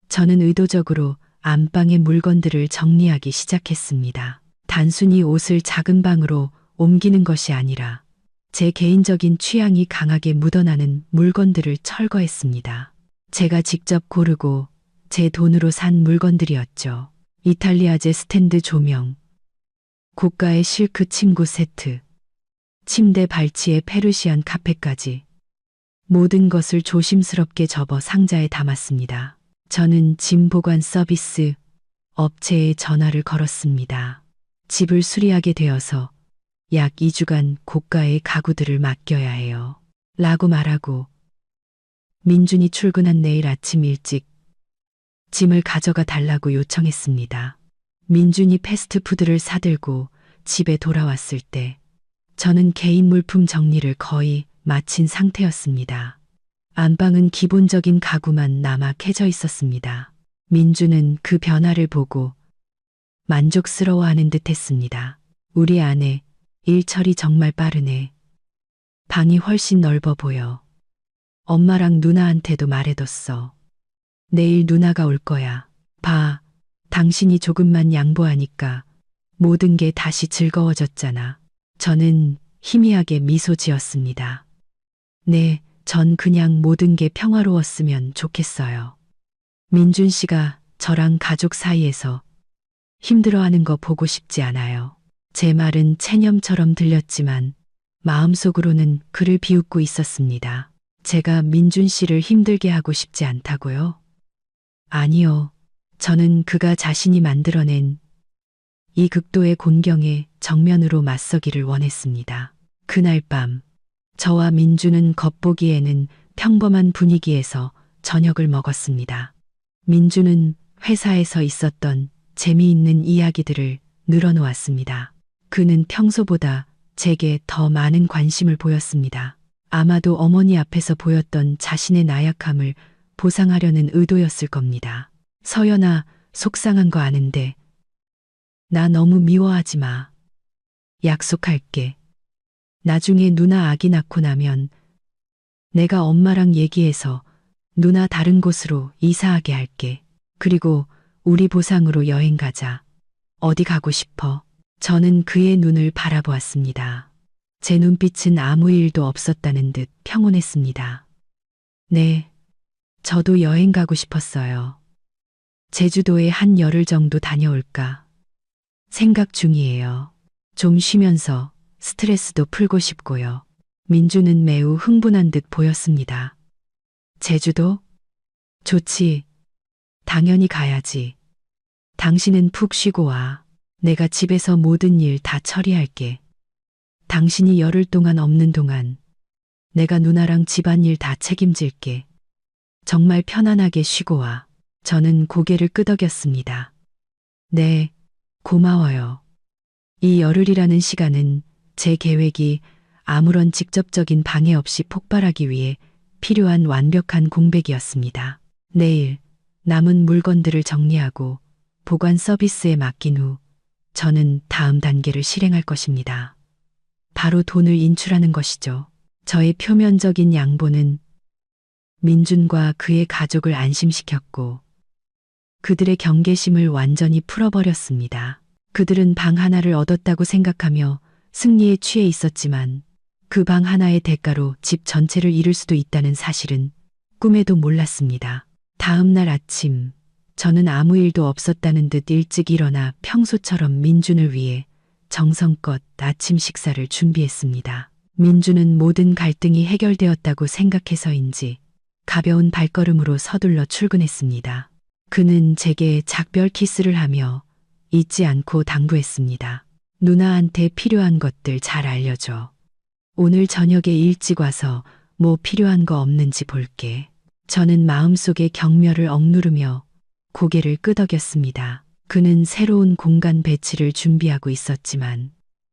저는 의도적으로 안방의 물건들을 정리하기 시작했습니다. 단순히 옷을 작은 방으로 옮기는 것이 아니라 제 개인적인 취향이 강하게 묻어나는 물건들을 철거했습니다. 제가 직접 고르고 제 돈으로 산 물건들이었죠. 이탈리아제 스탠드 조명, 고가의 실크 침구 세트, 침대 발치의 페르시안 카펫까지 모든 것을 조심스럽게 접어 상자에 담았습니다. 저는 짐 보관 서비스 업체에 전화를 걸었습니다. 집을 수리하게 되어서 약 2주간 고가의 가구들을 맡겨야 해요. 라고 말하고 민준이 출근한 내일 아침 일찍 짐을 가져가 달라고 요청했습니다. 민준이 패스트푸드를 사들고 집에 돌아왔을 때 저는 개인 물품 정리를 거의 마친 상태였습니다. 안방은 기본적인 가구만 남아 캐져 있었습니다. 민준은 그 변화를 보고 만족스러워하는 듯 했습니다. 우리 아내, 일 처리 정말 빠르네. 방이 훨씬 넓어 보여. 엄마랑 누나한테도 말해뒀어. 내일 누나가 올 거야. 봐, 당신이 조금만 양보하니까 모든 게 다시 즐거워졌잖아. 저는 희미하게 미소 지었습니다. 네, 전 그냥 모든 게 평화로웠으면 좋겠어요. 민준 씨가 저랑 가족 사이에서 힘들어하는 거 보고 싶지 않아요. 제 말은 체념처럼 들렸지만 마음속으로는 그를 비웃고 있었습니다. 제가 민준 씨를 힘들게 하고 싶지 않다고요? 아니요. 저는 그가 자신이 만들어낸 이 극도의 곤경에 정면으로 맞서기를 원했습니다. 그날 밤, 저와 민주는 겉보기에는 평범한 분위기에서 저녁을 먹었습니다. 민주는 회사에서 있었던 재미있는 이야기들을 늘어놓았습니다. 그는 평소보다 제게 더 많은 관심을 보였습니다. 아마도 어머니 앞에서 보였던 자신의 나약함을 보상하려는 의도였을 겁니다. 서연아, 속상한 거 아는데 나 너무 미워하지 마. 약속할게. 나중에 누나 아기 낳고 나면 내가 엄마랑 얘기해서 누나 다른 곳으로 이사하게 할게. 그리고 우리 보상으로 여행 가자. 어디 가고 싶어? 저는 그의 눈을 바라보았습니다. 제 눈빛은 아무 일도 없었다는 듯 평온했습니다. 네, 저도 여행 가고 싶었어요. 제주도에 한 열흘 정도 다녀올까 생각 중이에요. 좀 쉬면서 스트레스도 풀고 싶고요. 민주는 매우 흥분한 듯 보였습니다. 제주도? 좋지. 당연히 가야지. 당신은 푹 쉬고 와. 내가 집에서 모든 일 다 처리할게. 당신이 열흘 동안 없는 동안 내가 누나랑 집안일 다 책임질게. 정말 편안하게 쉬고 와. 저는 고개를 끄덕였습니다. 네, 고마워요. 이 열흘이라는 시간은 제 계획이 아무런 직접적인 방해 없이 폭발하기 위해 필요한 완벽한 공백이었습니다. 내일 남은 물건들을 정리하고 보관 서비스에 맡긴 후 저는 다음 단계를 실행할 것입니다. 바로 돈을 인출하는 것이죠. 저의 표면적인 양보는 민준과 그의 가족을 안심시켰고 그들의 경계심을 완전히 풀어버렸습니다. 그들은 방 하나를 얻었다고 생각하며 승리에 취해 있었지만 그 방 하나의 대가로 집 전체를 잃을 수도 있다는 사실은 꿈에도 몰랐습니다. 다음 날 아침, 저는 아무 일도 없었다는 듯 일찍 일어나 평소처럼 민준을 위해 정성껏 아침 식사를 준비했습니다. 민준은 모든 갈등이 해결되었다고 생각해서인지 가벼운 발걸음으로 서둘러 출근했습니다. 그는 제게 작별 키스를 하며 잊지 않고 당부했습니다. 누나한테 필요한 것들 잘 알려줘. 오늘 저녁에 일찍 와서 뭐 필요한 거 없는지 볼게. 저는 마음속에 경멸을 억누르며 고개를 끄덕였습니다. 그는 새로운 공간 배치를 준비하고 있었지만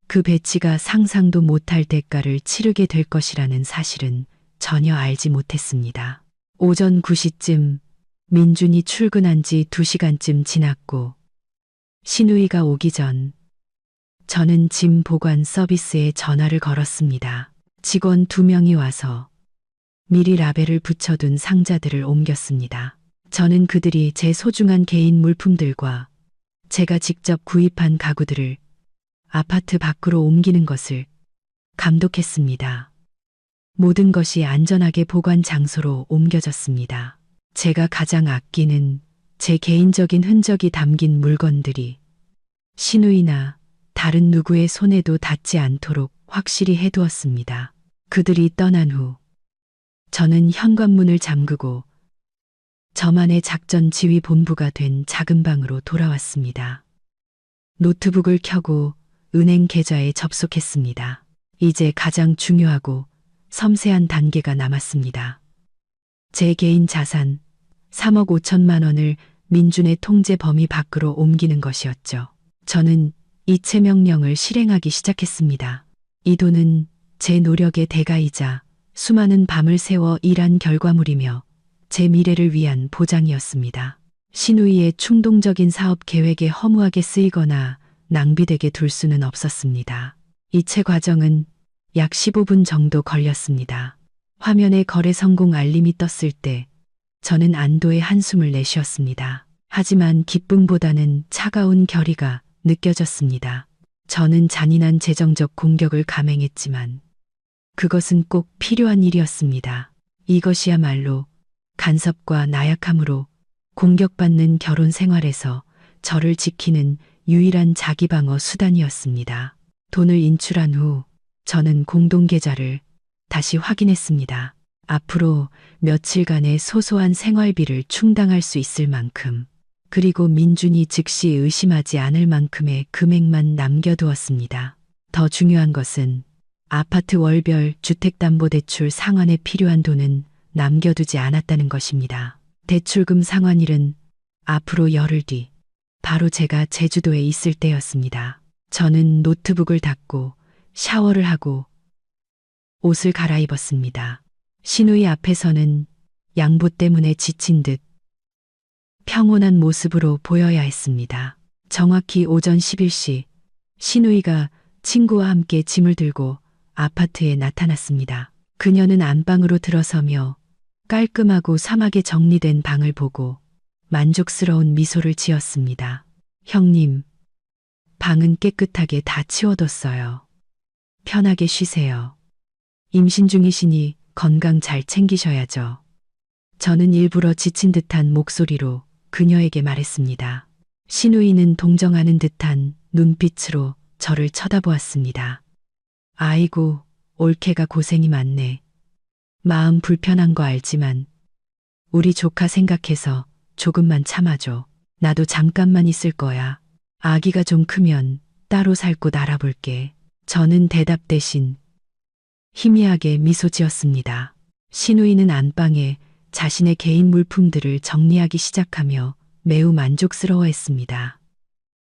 그 배치가 상상도 못할 대가를 치르게 될 것이라는 사실은 전혀 알지 못했습니다. 오전 9시쯤 민준이 출근한 지 2시간쯤 지났고 신우이가 오기 전 저는 짐 보관 서비스에 전화를 걸었습니다. 직원 2명이 와서 미리 라벨을 붙여둔 상자들을 옮겼습니다. 저는 그들이 제 소중한 개인 물품들과 제가 직접 구입한 가구들을 아파트 밖으로 옮기는 것을 감독했습니다. 모든 것이 안전하게 보관 장소로 옮겨졌습니다. 제가 가장 아끼는 제 개인적인 흔적이 담긴 물건들이 신우이나 다른 누구의 손에도 닿지 않도록 확실히 해두었습니다. 그들이 떠난 후 저는 현관문을 잠그고 저만의 작전 지휘 본부가 된 작은 방으로 돌아왔습니다. 노트북을 켜고 은행 계좌에 접속했습니다. 이제 가장 중요하고 섬세한 단계가 남았습니다. 제 개인 자산 3억 5천만 원을 민준의 통제 범위 밖으로 옮기는 것이었죠. 저는 이체 명령을 실행하기 시작했습니다. 이 돈은 제 노력의 대가이자 수많은 밤을 새워 일한 결과물이며 제 미래를 위한 보장이었습니다. 신우이의 충동적인 사업 계획에 허무하게 쓰이거나 낭비되게 둘 수는 없었습니다. 이체 과정은 약 15분 정도 걸렸습니다. 화면에 거래 성공 알림이 떴을 때 저는 안도의 한숨을 내쉬었습니다. 하지만 기쁨보다는 차가운 결의가 느껴졌습니다. 저는 잔인한 재정적 공격을 감행했지만 그것은 꼭 필요한 일이었습니다. 이것이야말로 간섭과 나약함으로 공격받는 결혼 생활에서 저를 지키는 유일한 자기방어 수단이었습니다. 돈을 인출한 후 저는 공동계좌를 다시 확인했습니다. 앞으로 며칠간의 소소한 생활비를 충당할 수 있을 만큼, 그리고 민준이 즉시 의심하지 않을 만큼의 금액만 남겨두었습니다. 더 중요한 것은 아파트 월별 주택담보대출 상환에 필요한 돈은 남겨두지 않았다는 것입니다. 대출금 상환일은 앞으로 열흘 뒤, 바로 제가 제주도에 있을 때였습니다. 저는 노트북을 닫고 샤워를 하고 옷을 갈아입었습니다. 신우이 앞에서는 양보 때문에 지친 듯 평온한 모습으로 보여야 했습니다. 정확히 오전 11시, 신우이가 친구와 함께 짐을 들고 아파트에 나타났습니다. 그녀는 안방으로 들어서며 깔끔하고 사막에 정리된 방을 보고 만족스러운 미소를 지었습니다. 형님, 방은 깨끗하게 다 치워뒀어요. 편하게 쉬세요. 임신 중이시니 건강 잘 챙기셔야죠. 저는 일부러 지친 듯한 목소리로 그녀에게 말했습니다. 신우이는 동정하는 듯한 눈빛으로 저를 쳐다보았습니다. 아이고, 올케가 고생이 많네. 마음 불편한 거 알지만 우리 조카 생각해서 조금만 참아줘. 나도 잠깐만 있을 거야. 아기가 좀 크면 따로 살 곳 알아볼게. 저는 대답 대신 희미하게 미소 지었습니다. 신우이는 안방에 자신의 개인 물품들을 정리하기 시작하며 매우 만족스러워했습니다.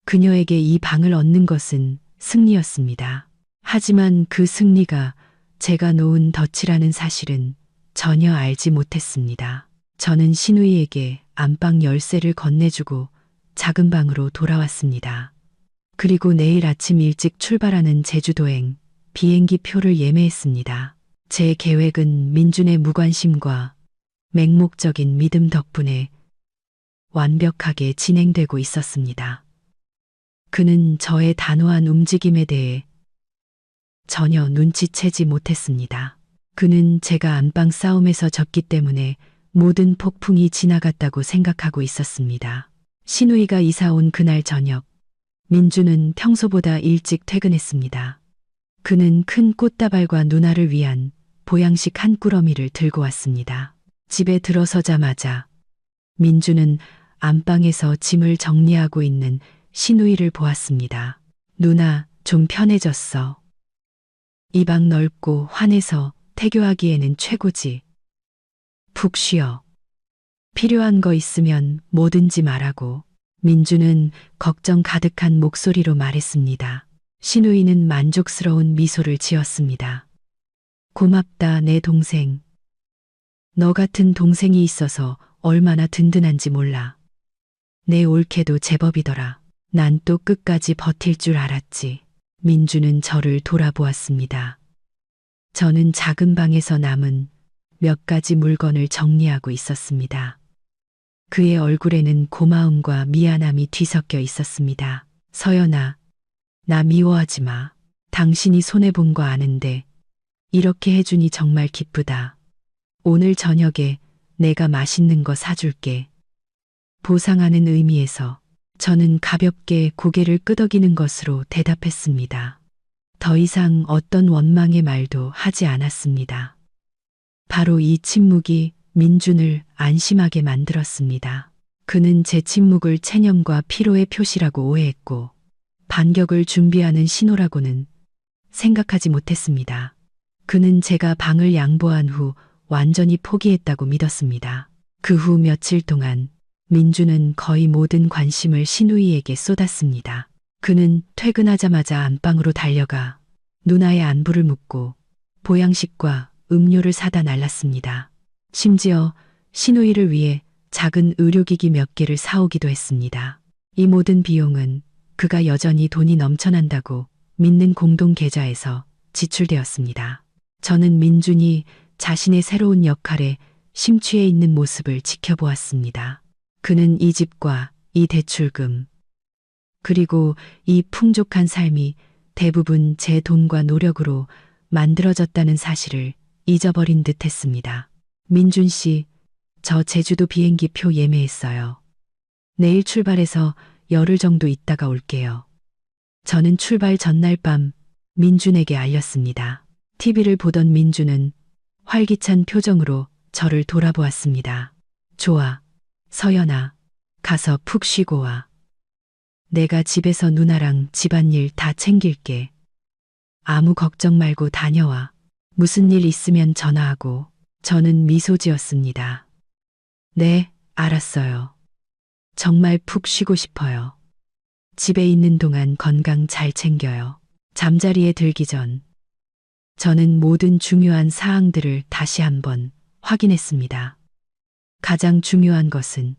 그녀에게 이 방을 얻는 것은 승리였습니다. 하지만 그 승리가 제가 놓은 덫이라는 사실은 전혀 알지 못했습니다. 저는 신우이에게 안방 열쇠를 건네주고 작은 방으로 돌아왔습니다. 그리고 내일 아침 일찍 출발하는 제주도행 비행기 표를 예매했습니다. 제 계획은 민준의 무관심과 맹목적인 믿음 덕분에 완벽하게 진행되고 있었습니다. 그는 저의 단호한 움직임에 대해 전혀 눈치채지 못했습니다. 그는 제가 안방 싸움에서 졌기 때문에 모든 폭풍이 지나갔다고 생각하고 있었습니다. 신우이가 이사 온 그날 저녁, 민주는 평소보다 일찍 퇴근했습니다. 그는 큰 꽃다발과 누나를 위한 보양식 한 꾸러미를 들고 왔습니다. 집에 들어서자마자 민주는 안방에서 짐을 정리하고 있는 신우이를 보았습니다. 누나, 좀 편해졌어. 이 방 넓고 환해서 태교하기에는 최고지. 푹 쉬어. 필요한 거 있으면 뭐든지 말하고. 민주는 걱정 가득한 목소리로 말했습니다. 신우이는 만족스러운 미소를 지었습니다. 고맙다, 내 동생. 너 같은 동생이 있어서 얼마나 든든한지 몰라. 내 올케도 제법이더라. 난 또 끝까지 버틸 줄 알았지. 민주는 저를 돌아보았습니다. 저는 작은 방에서 남은 몇 가지 물건을 정리하고 있었습니다. 그의 얼굴에는 고마움과 미안함이 뒤섞여 있었습니다. 서연아, 나 미워하지 마. 당신이 손해본 거 아는데 이렇게 해주니 정말 기쁘다. 오늘 저녁에 내가 맛있는 거 사줄게. 보상하는 의미에서 저는 가볍게 고개를 끄덕이는 것으로 대답했습니다. 더 이상 어떤 원망의 말도 하지 않았습니다. 바로 이 침묵이 민준을 안심하게 만들었습니다. 그는 제 침묵을 체념과 피로의 표시라고 오해했고 반격을 준비하는 신호라고는 생각하지 못했습니다. 그는 제가 방을 양보한 후 완전히 포기했다고 믿었습니다. 그 후 며칠 동안 민주는 거의 모든 관심을 신우이에게 쏟았습니다. 그는 퇴근하자마자 안방으로 달려가 누나의 안부를 묻고 보양식과 음료를 사다 날랐습니다. 심지어 신우이를 위해 작은 의료기기 몇 개를 사오기도 했습니다. 이 모든 비용은 그가 여전히 돈이 넘쳐난다고 믿는 공동계좌에서 지출되었습니다. 저는 민준이 자신의 새로운 역할에 심취해 있는 모습을 지켜보았습니다. 그는 이 집과 이 대출금, 그리고 이 풍족한 삶이 대부분 제 돈과 노력으로 만들어졌다는 사실을 잊어버린 듯 했습니다. 민준 씨, 저 제주도 비행기 표 예매했어요. 내일 출발해서 열흘 정도 있다가 올게요. 저는 출발 전날 밤 민준에게 알렸습니다. TV를 보던 민준은 활기찬 표정으로 저를 돌아보았습니다. 좋아, 서연아, 가서 푹 쉬고 와. 내가 집에서 누나랑 집안일 다 챙길게. 아무 걱정 말고 다녀와. 무슨 일 있으면 전화하고. 저는 미소 지었습니다. 네, 알았어요. 정말 푹 쉬고 싶어요. 집에 있는 동안 건강 잘 챙겨요. 잠자리에 들기 전 저는 모든 중요한 사항들을 다시 한번 확인했습니다. 가장 중요한 것은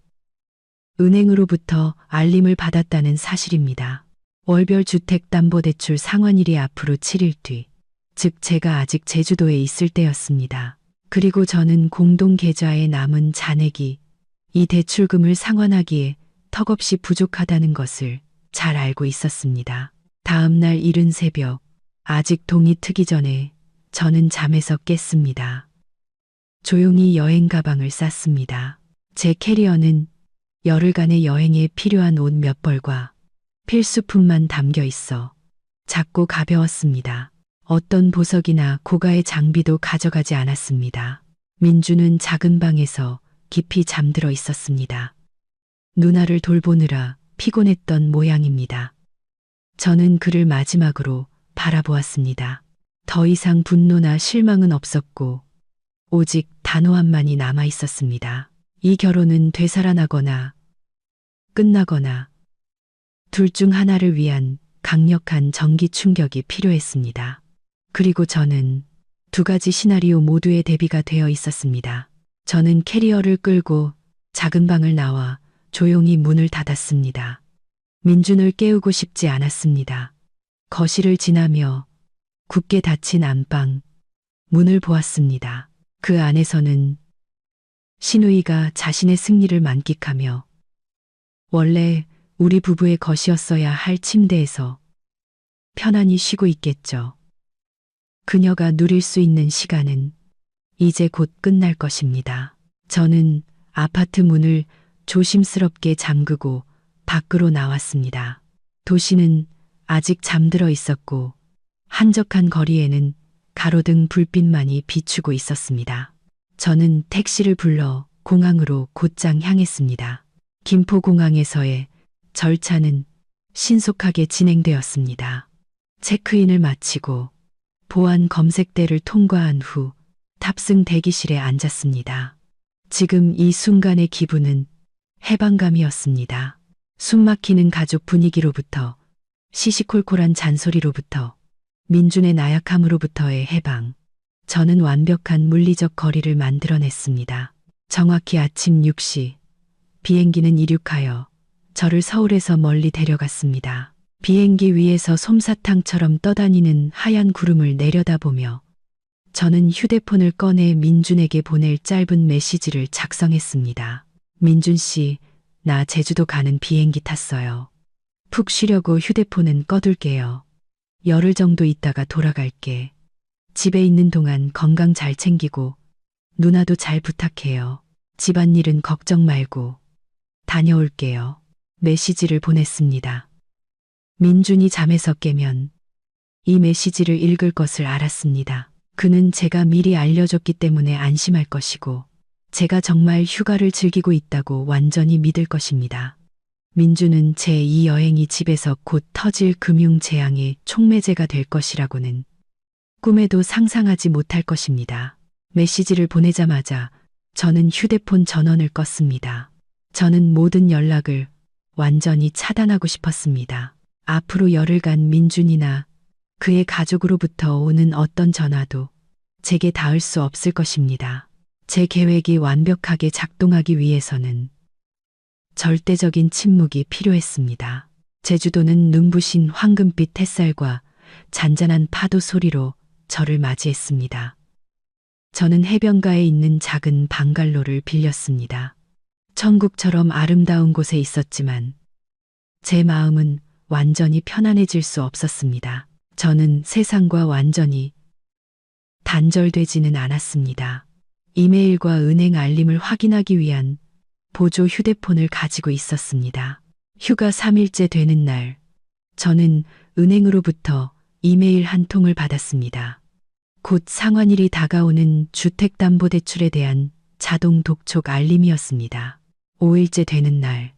은행으로부터 알림을 받았다는 사실입니다. 월별 주택담보대출 상환일이 앞으로 7일 뒤, 즉 제가 아직 제주도에 있을 때였습니다. 그리고 저는 공동계좌에 남은 잔액이 이 대출금을 상환하기에 턱없이 부족하다는 것을 잘 알고 있었습니다. 다음 날 이른 새벽, 아직 동이 트기 전에 저는 잠에서 깼습니다. 조용히 여행 가방을 쌌습니다. 제 캐리어는 열흘간의 여행에 필요한 옷 몇 벌과 필수품만 담겨 있어 작고 가벼웠습니다. 어떤 보석이나 고가의 장비도 가져가지 않았습니다. 민주는 작은 방에서 깊이 잠들어 있었습니다. 누나를 돌보느라 피곤했던 모양입니다. 저는 그를 마지막으로 바라보았습니다. 더 이상 분노나 실망은 없었고 오직 단호함만이 남아 있었습니다. 이 결혼은 되살아나거나 끝나거나 둘 중 하나를 위한 강력한 전기 충격이 필요했습니다. 그리고 저는 두 가지 시나리오 모두에 대비가 되어 있었습니다. 저는 캐리어를 끌고 작은 방을 나와 조용히 문을 닫았습니다. 민준을 깨우고 싶지 않았습니다. 거실을 지나며 굳게 닫힌 안방 문을 보았습니다. 그 안에서는 신우이가 자신의 승리를 만끽하며 원래 우리 부부의 것이었어야 할 침대에서 편안히 쉬고 있겠죠. 그녀가 누릴 수 있는 시간은 이제 곧 끝날 것입니다. 저는 아파트 문을 조심스럽게 잠그고 밖으로 나왔습니다. 도시는 아직 잠들어 있었고 한적한 거리에는 가로등 불빛만이 비추고 있었습니다. 저는 택시를 불러 공항으로 곧장 향했습니다. 김포공항에서의 절차는 신속하게 진행되었습니다. 체크인을 마치고 보안 검색대를 통과한 후 탑승 대기실에 앉았습니다. 지금 이 순간의 기분은 해방감이었습니다. 숨막히는 가족 분위기로부터 시시콜콜한 잔소리로부터 민준의 나약함으로부터의 해방. 저는 완벽한 물리적 거리를 만들어냈습니다. 정확히 아침 6시 비행기는 이륙하여 저를 서울에서 멀리 데려갔습니다. 비행기 위에서 솜사탕처럼 떠다니는 하얀 구름을 내려다보며 저는 휴대폰을 꺼내 민준에게 보낼 짧은 메시지를 작성했습니다. 민준 씨, 나 제주도 가는 비행기 탔어요. 푹 쉬려고 휴대폰은 꺼둘게요. 열흘 정도 있다가 돌아갈게. 집에 있는 동안 건강 잘 챙기고 누나도 잘 부탁해요. 집안일은 걱정 말고 다녀올게요. 메시지를 보냈습니다. 민준이 잠에서 깨면 이 메시지를 읽을 것을 알았습니다. 그는 제가 미리 알려줬기 때문에 안심할 것이고 제가 정말 휴가를 즐기고 있다고 완전히 믿을 것입니다. 민준은 제 이 여행이 집에서 곧 터질 금융재앙의 촉매제가 될 것이라고는 꿈에도 상상하지 못할 것입니다. 메시지를 보내자마자 저는 휴대폰 전원을 껐습니다. 저는 모든 연락을 완전히 차단하고 싶었습니다. 앞으로 열흘간 민준이나 그의 가족으로부터 오는 어떤 전화도 제게 닿을 수 없을 것입니다. 제 계획이 완벽하게 작동하기 위해서는 절대적인 침묵이 필요했습니다. 제주도는 눈부신 황금빛 햇살과 잔잔한 파도 소리로 저를 맞이했습니다. 저는 해변가에 있는 작은 방갈로를 빌렸습니다. 천국처럼 아름다운 곳에 있었지만 제 마음은 완전히 편안해질 수 없었습니다. 저는 세상과 완전히 단절되지는 않았습니다. 이메일과 은행 알림을 확인하기 위한 보조 휴대폰을 가지고 있었습니다. 휴가 3일째 되는 날, 저는 은행으로부터 이메일 한 통을 받았습니다. 곧 상환일이 다가오는 주택담보대출에 대한 자동 독촉 알림이었습니다. 5일째 되는 날,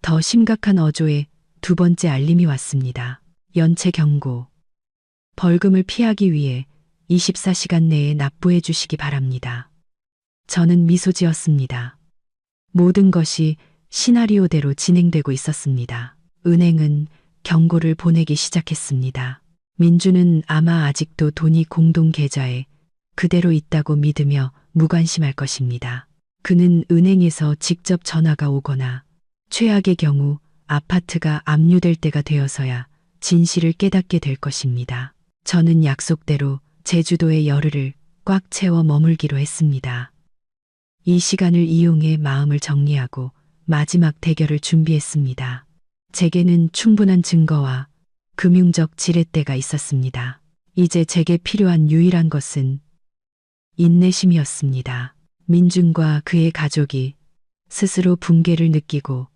더 심각한 어조의 두 번째 알림이 왔습니다. 연체 경고. 벌금을 피하기 위해 24시간 내에 납부해 주시기 바랍니다. 저는 미소 지었습니다. 모든 것이 시나리오대로 진행되고 있었습니다. 은행은 경고를 보내기 시작했습니다. 민주는 아마 아직도 돈이 공동 계좌에 그대로 있다고 믿으며 무관심할 것입니다. 그는 은행에서 직접 전화가 오거나 최악의 경우 아파트가 압류될 때가 되어서야 진실을 깨닫게 될 것입니다. 저는 약속대로 제주도의 열흘을 꽉 채워 머물기로 했습니다. 이 시간을 이용해 마음을 정리하고 마지막 대결을 준비했습니다. 제게는 충분한 증거와 금융적 지렛대가 있었습니다. 이제 제게 필요한 유일한 것은 인내심이었습니다. 민준과 그의 가족이 스스로 붕괴를 느끼고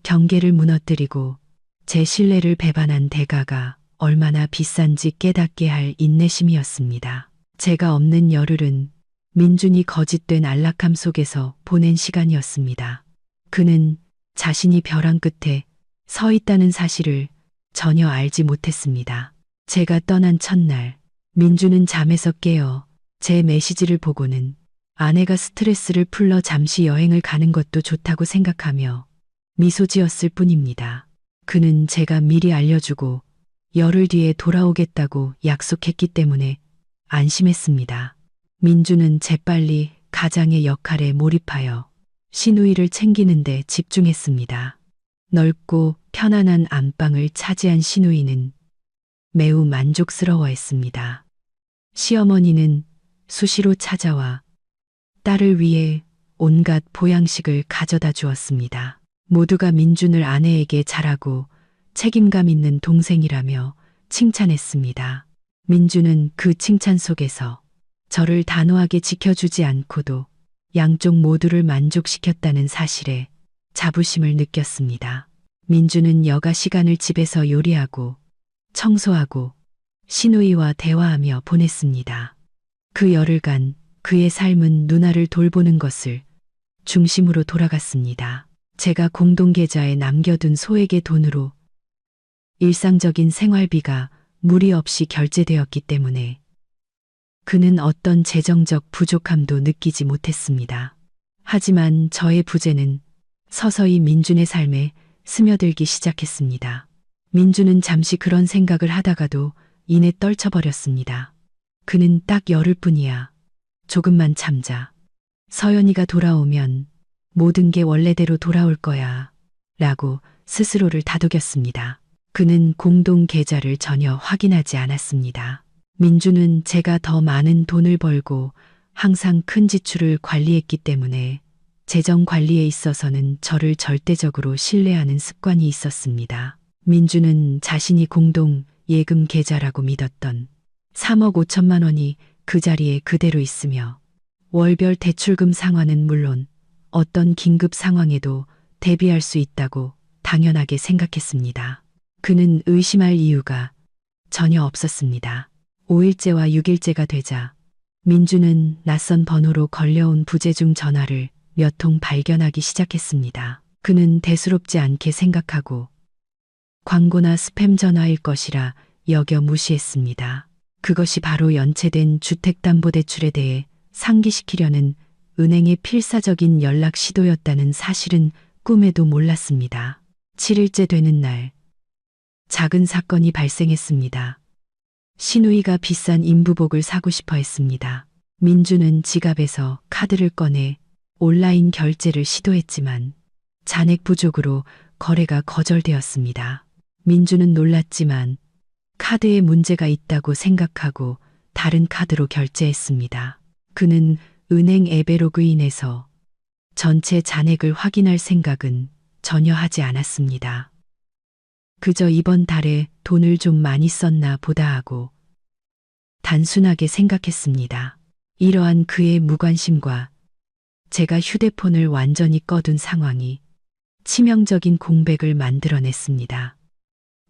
경계를 무너뜨리고 제 신뢰를 배반한 대가가 얼마나 비싼지 깨닫게 할 인내심이었습니다. 제가 없는 열흘은 민준이 거짓된 안락함 속에서 보낸 시간이었습니다. 그는 자신이 벼랑 끝에 서 있다는 사실을 전혀 알지 못했습니다. 제가 떠난 첫날, 민준은 잠에서 깨어 제 메시지를 보고는 아내가 스트레스를 풀러 잠시 여행을 가는 것도 좋다고 생각하며 미소 지었을 뿐입니다. 그는 제가 미리 알려주고 열흘 뒤에 돌아오겠다고 약속했기 때문에 안심했습니다. 민주는 재빨리 가장의 역할에 몰입하여 시누이를 챙기는데 집중했습니다. 넓고 편안한 안방을 차지한 시누이는 매우 만족스러워했습니다. 시어머니는 수시로 찾아와 딸을 위해 온갖 보양식을 가져다 주었습니다. 모두가 민준을 아내에게 잘하고 책임감 있는 동생이라며 칭찬했습니다. 민준은 그 칭찬 속에서 저를 단호하게 지켜주지 않고도 양쪽 모두를 만족시켰다는 사실에 자부심을 느꼈습니다. 민준은 여가 시간을 집에서 요리하고 청소하고 시누이와 대화하며 보냈습니다. 그 열흘간 그의 삶은 누나를 돌보는 것을 중심으로 돌아갔습니다. 제가 공동계좌에 남겨둔 소액의 돈으로 일상적인 생활비가 무리 없이 결제되었기 때문에 그는 어떤 재정적 부족함도 느끼지 못했습니다. 하지만 저의 부재는 서서히 민준의 삶에 스며들기 시작했습니다. 민준은 잠시 그런 생각을 하다가도 이내 떨쳐버렸습니다. 그는 딱 열흘뿐이야. 조금만 참자. 서연이가 돌아오면 모든 게 원래대로 돌아올 거야. 라고 스스로를 다독였습니다. 그는 공동 계좌를 전혀 확인하지 않았습니다. 민주는 제가 더 많은 돈을 벌고 항상 큰 지출을 관리했기 때문에 재정 관리에 있어서는 저를 절대적으로 신뢰하는 습관이 있었습니다. 민주는 자신이 공동 예금 계좌라고 믿었던 3억 5천만 원이 그 자리에 그대로 있으며 월별 대출금 상환은 물론 어떤 긴급 상황에도 대비할 수 있다고 당연하게 생각했습니다. 그는 의심할 이유가 전혀 없었습니다. 5일째와 6일째가 되자 민주는 낯선 번호로 걸려온 부재중 전화를 몇 통 발견하기 시작했습니다. 그는 대수롭지 않게 생각하고 광고나 스팸 전화일 것이라 여겨 무시했습니다. 그것이 바로 연체된 주택담보대출에 대해 상기시키려는 은행의 필사적인 연락 시도였다는 사실은 꿈에도 몰랐습니다. 7일째 되는 날, 작은 사건이 발생했습니다. 시누이가 비싼 인부복을 사고 싶어 했습니다. 민주는 지갑에서 카드를 꺼내 온라인 결제를 시도했지만 잔액 부족으로 거래가 거절되었습니다. 민주는 놀랐지만 카드에 문제가 있다고 생각하고 다른 카드로 결제했습니다. 그는 은행 앱에 로그인해서 전체 잔액을 확인할 생각은 전혀 하지 않았습니다. 그저 이번 달에 돈을 좀 많이 썼나 보다 하고 단순하게 생각했습니다. 이러한 그의 무관심과 제가 휴대폰을 완전히 꺼둔 상황이 치명적인 공백을 만들어냈습니다.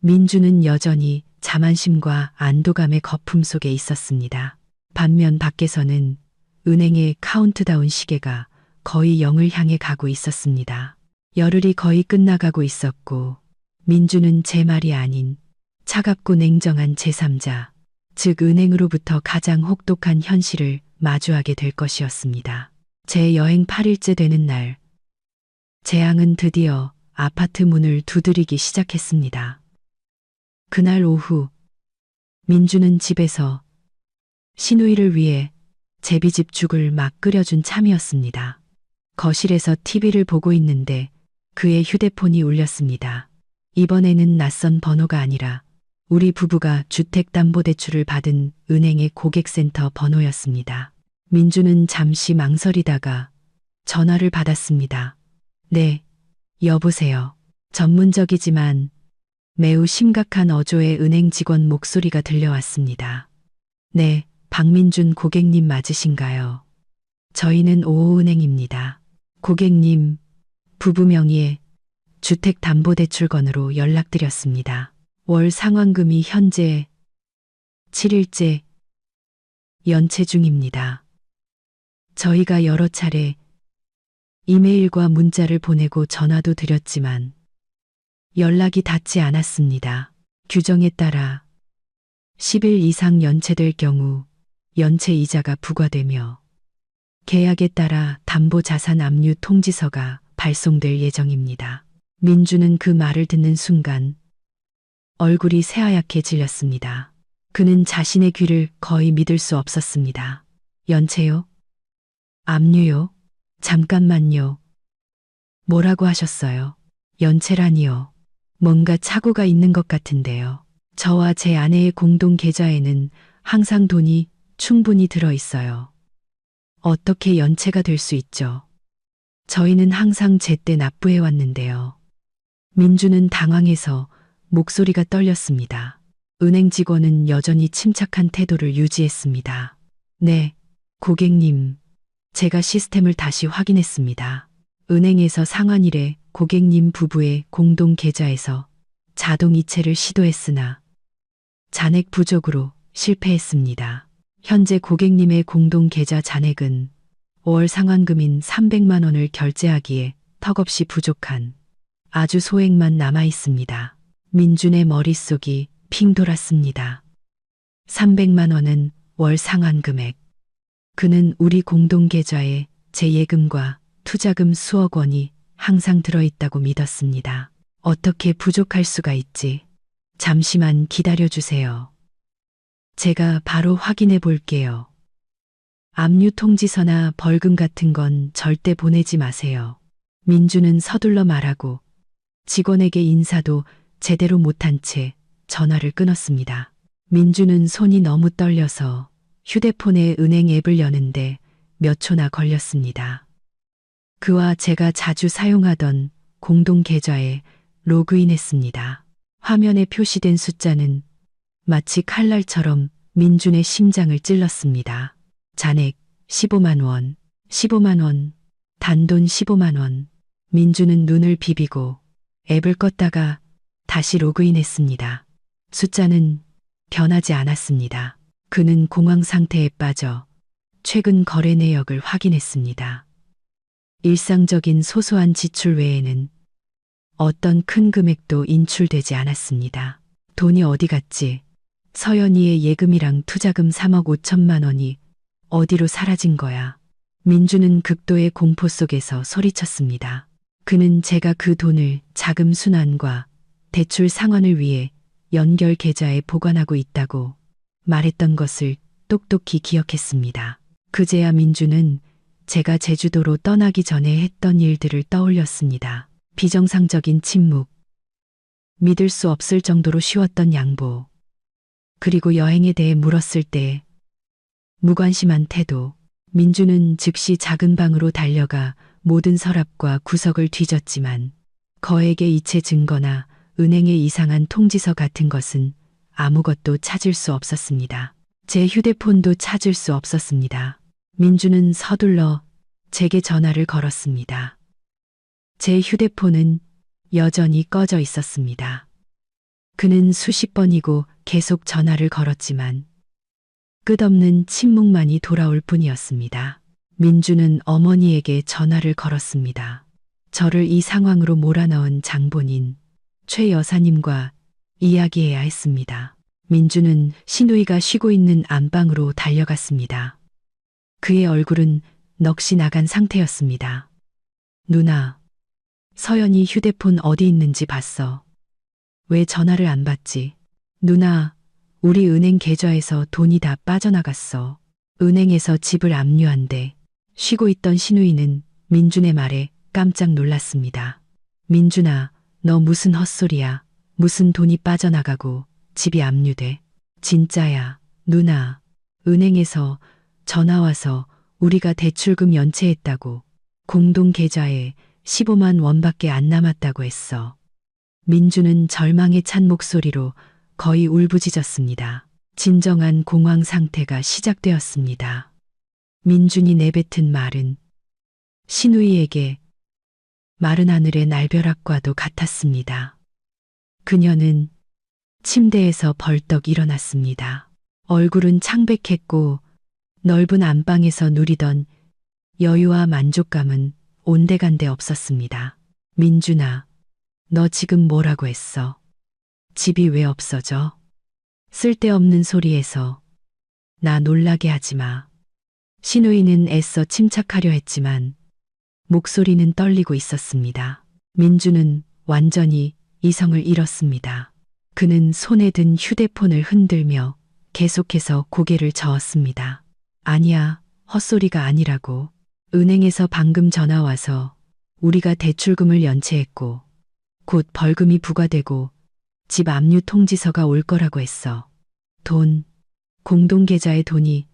민주는 여전히 자만심과 안도감의 거품 속에 있었습니다. 반면 밖에서는 은행의 카운트다운 시계가 거의 0을 향해 가고 있었습니다. 열흘이 거의 끝나가고 있었고 민주는 제 말이 아닌 차갑고 냉정한 제3자, 즉 은행으로부터 가장 혹독한 현실을 마주하게 될 것이었습니다. 제 여행 8일째 되는 날, 재앙은 드디어 아파트 문을 두드리기 시작했습니다. 그날 오후, 민주는 집에서 시누이를 위해 제비집죽을 막 끓여준 참이었습니다. 거실에서 TV를 보고 있는데 그의 휴대폰이 울렸습니다. 이번에는 낯선 번호가 아니라 우리 부부가 주택담보대출을 받은 은행의 고객센터 번호였습니다. 민주는 잠시 망설이다가 전화를 받았습니다. 네, 여보세요. 전문적이지만 매우 심각한 어조의 은행 직원 목소리가 들려왔습니다. 네, 박민준 고객님 맞으신가요? 저희는 오호은행입니다. 고객님, 부부 명의의 주택담보대출건으로 연락드렸습니다. 월 상환금이 현재 7일째 연체 중입니다. 저희가 여러 차례 이메일과 문자를 보내고 전화도 드렸지만 연락이 닿지 않았습니다. 규정에 따라 10일 이상 연체될 경우 연체 이자가 부과되며 계약에 따라 담보자산 압류 통지서가 발송될 예정입니다. 민주는 그 말을 듣는 순간 얼굴이 새하얗게 질렸습니다. 그는 자신의 귀를 거의 믿을 수 없었습니다. 연체요? 압류요? 잠깐만요. 뭐라고 하셨어요? 연체라니요. 뭔가 착오가 있는 것 같은데요. 저와 제 아내의 공동 계좌에는 항상 돈이 충분히 들어 있어요. 어떻게 연체가 될 수 있죠? 저희는 항상 제때 납부해 왔는데요. 민주는 당황해서 목소리가 떨렸습니다. 은행 직원은 여전히 침착한 태도를 유지했습니다. 네, 고객님. 제가 시스템을 다시 확인했습니다. 은행에서 상환일에 고객님 부부의 공동 계좌에서 자동 이체를 시도했으나 잔액 부족으로 실패했습니다. 현재 고객님의 공동 계좌 잔액은 월 상환금인 300만 원을 결제하기에 턱없이 부족한 아주 소액만 남아 있습니다. 민준의 머릿속이 핑 돌았습니다. 300만 원은 월 상환금액. 그는 우리 공동 계좌에 제 예금과 투자금 수억 원이 항상 들어있다고 믿었습니다. 어떻게 부족할 수가 있지? 잠시만 기다려주세요. 제가 바로 확인해 볼게요. 압류 통지서나 벌금 같은 건 절대 보내지 마세요. 민주는 서둘러 말하고 직원에게 인사도 제대로 못한 채 전화를 끊었습니다. 민주는 손이 너무 떨려서 휴대폰에 은행 앱을 여는데 몇 초나 걸렸습니다. 그와 제가 자주 사용하던 공동 계좌에 로그인했습니다. 화면에 표시된 숫자는 마치 칼날처럼 민준의 심장을 찔렀습니다. 잔액 15만 원, 15만 원, 단돈 15만 원. 민주는 눈을 비비고 앱을 껐다가 다시 로그인했습니다. 숫자는 변하지 않았습니다. 그는 공황 상태에 빠져 최근 거래 내역을 확인했습니다. 일상적인 소소한 지출 외에는 어떤 큰 금액도 인출되지 않았습니다. 돈이 어디 갔지? 서연이의 예금이랑 투자금 3억 5천만 원이 어디로 사라진 거야? 민주는 극도의 공포 속에서 소리쳤습니다. 그는 제가 그 돈을 자금 순환과 대출 상환을 위해 연결 계좌에 보관하고 있다고 말했던 것을 똑똑히 기억했습니다. 그제야 민주는 제가 제주도로 떠나기 전에 했던 일들을 떠올렸습니다. 비정상적인 침묵, 믿을 수 없을 정도로 쉬웠던 양보, 그리고 여행에 대해 물었을 때 무관심한 태도. 민주는 즉시 작은 방으로 달려가 모든 서랍과 구석을 뒤졌지만 거액의 이체 증거나 은행의 이상한 통지서 같은 것은 아무것도 찾을 수 없었습니다. 제 휴대폰도 찾을 수 없었습니다. 민주는 서둘러 제게 전화를 걸었습니다. 제 휴대폰은 여전히 꺼져 있었습니다. 그는 수십 번이고 계속 전화를 걸었지만 끝없는 침묵만이 돌아올 뿐이었습니다. 민주는 어머니에게 전화를 걸었습니다. 저를 이 상황으로 몰아넣은 장본인 최 여사님과 이야기해야 했습니다. 민주는 신우이가 쉬고 있는 안방으로 달려갔습니다. 그의 얼굴은 넋이 나간 상태였습니다. 누나, 서연이 휴대폰 어디 있는지 봤어. 왜 전화를 안 받지? 누나, 우리 은행 계좌에서 돈이 다 빠져나갔어. 은행에서 집을 압류한대. 쉬고 있던 신우이는 민준의 말에 깜짝 놀랐습니다. 민준아, 너 무슨 헛소리야. 무슨 돈이 빠져나가고 집이 압류돼. 진짜야. 누나, 은행에서 전화 와서 우리가 대출금 연체했다고. 공동 계좌에 15만 원밖에 안 남았다고 했어. 민주는 절망에 찬 목소리로 거의 울부짖었습니다. 진정한 공황 상태가 시작되었습니다. 민준이 내뱉은 말은 신우이에게 마른 하늘의 날벼락과도 같았습니다. 그녀는 침대에서 벌떡 일어났습니다. 얼굴은 창백했고 넓은 안방에서 누리던 여유와 만족감은 온데간데 없었습니다. 민준아, 너 지금 뭐라고 했어? 집이 왜 없어져? 쓸데없는 소리에서 나 놀라게 하지 마. 신우이는 애써 침착하려 했지만 목소리는 떨리고 있었습니다. 민주는 완전히 이성을 잃었습니다. 그는 손에 든 휴대폰을 흔들며 계속해서 고개를 저었습니다. 아니야, 헛소리가 아니라고. 은행에서 방금 전화 와서 우리가 대출금을 연체했고 곧 벌금이 부과되고 집 압류 통지서가 올 거라고 했어. 돈, 공동계좌에 돈이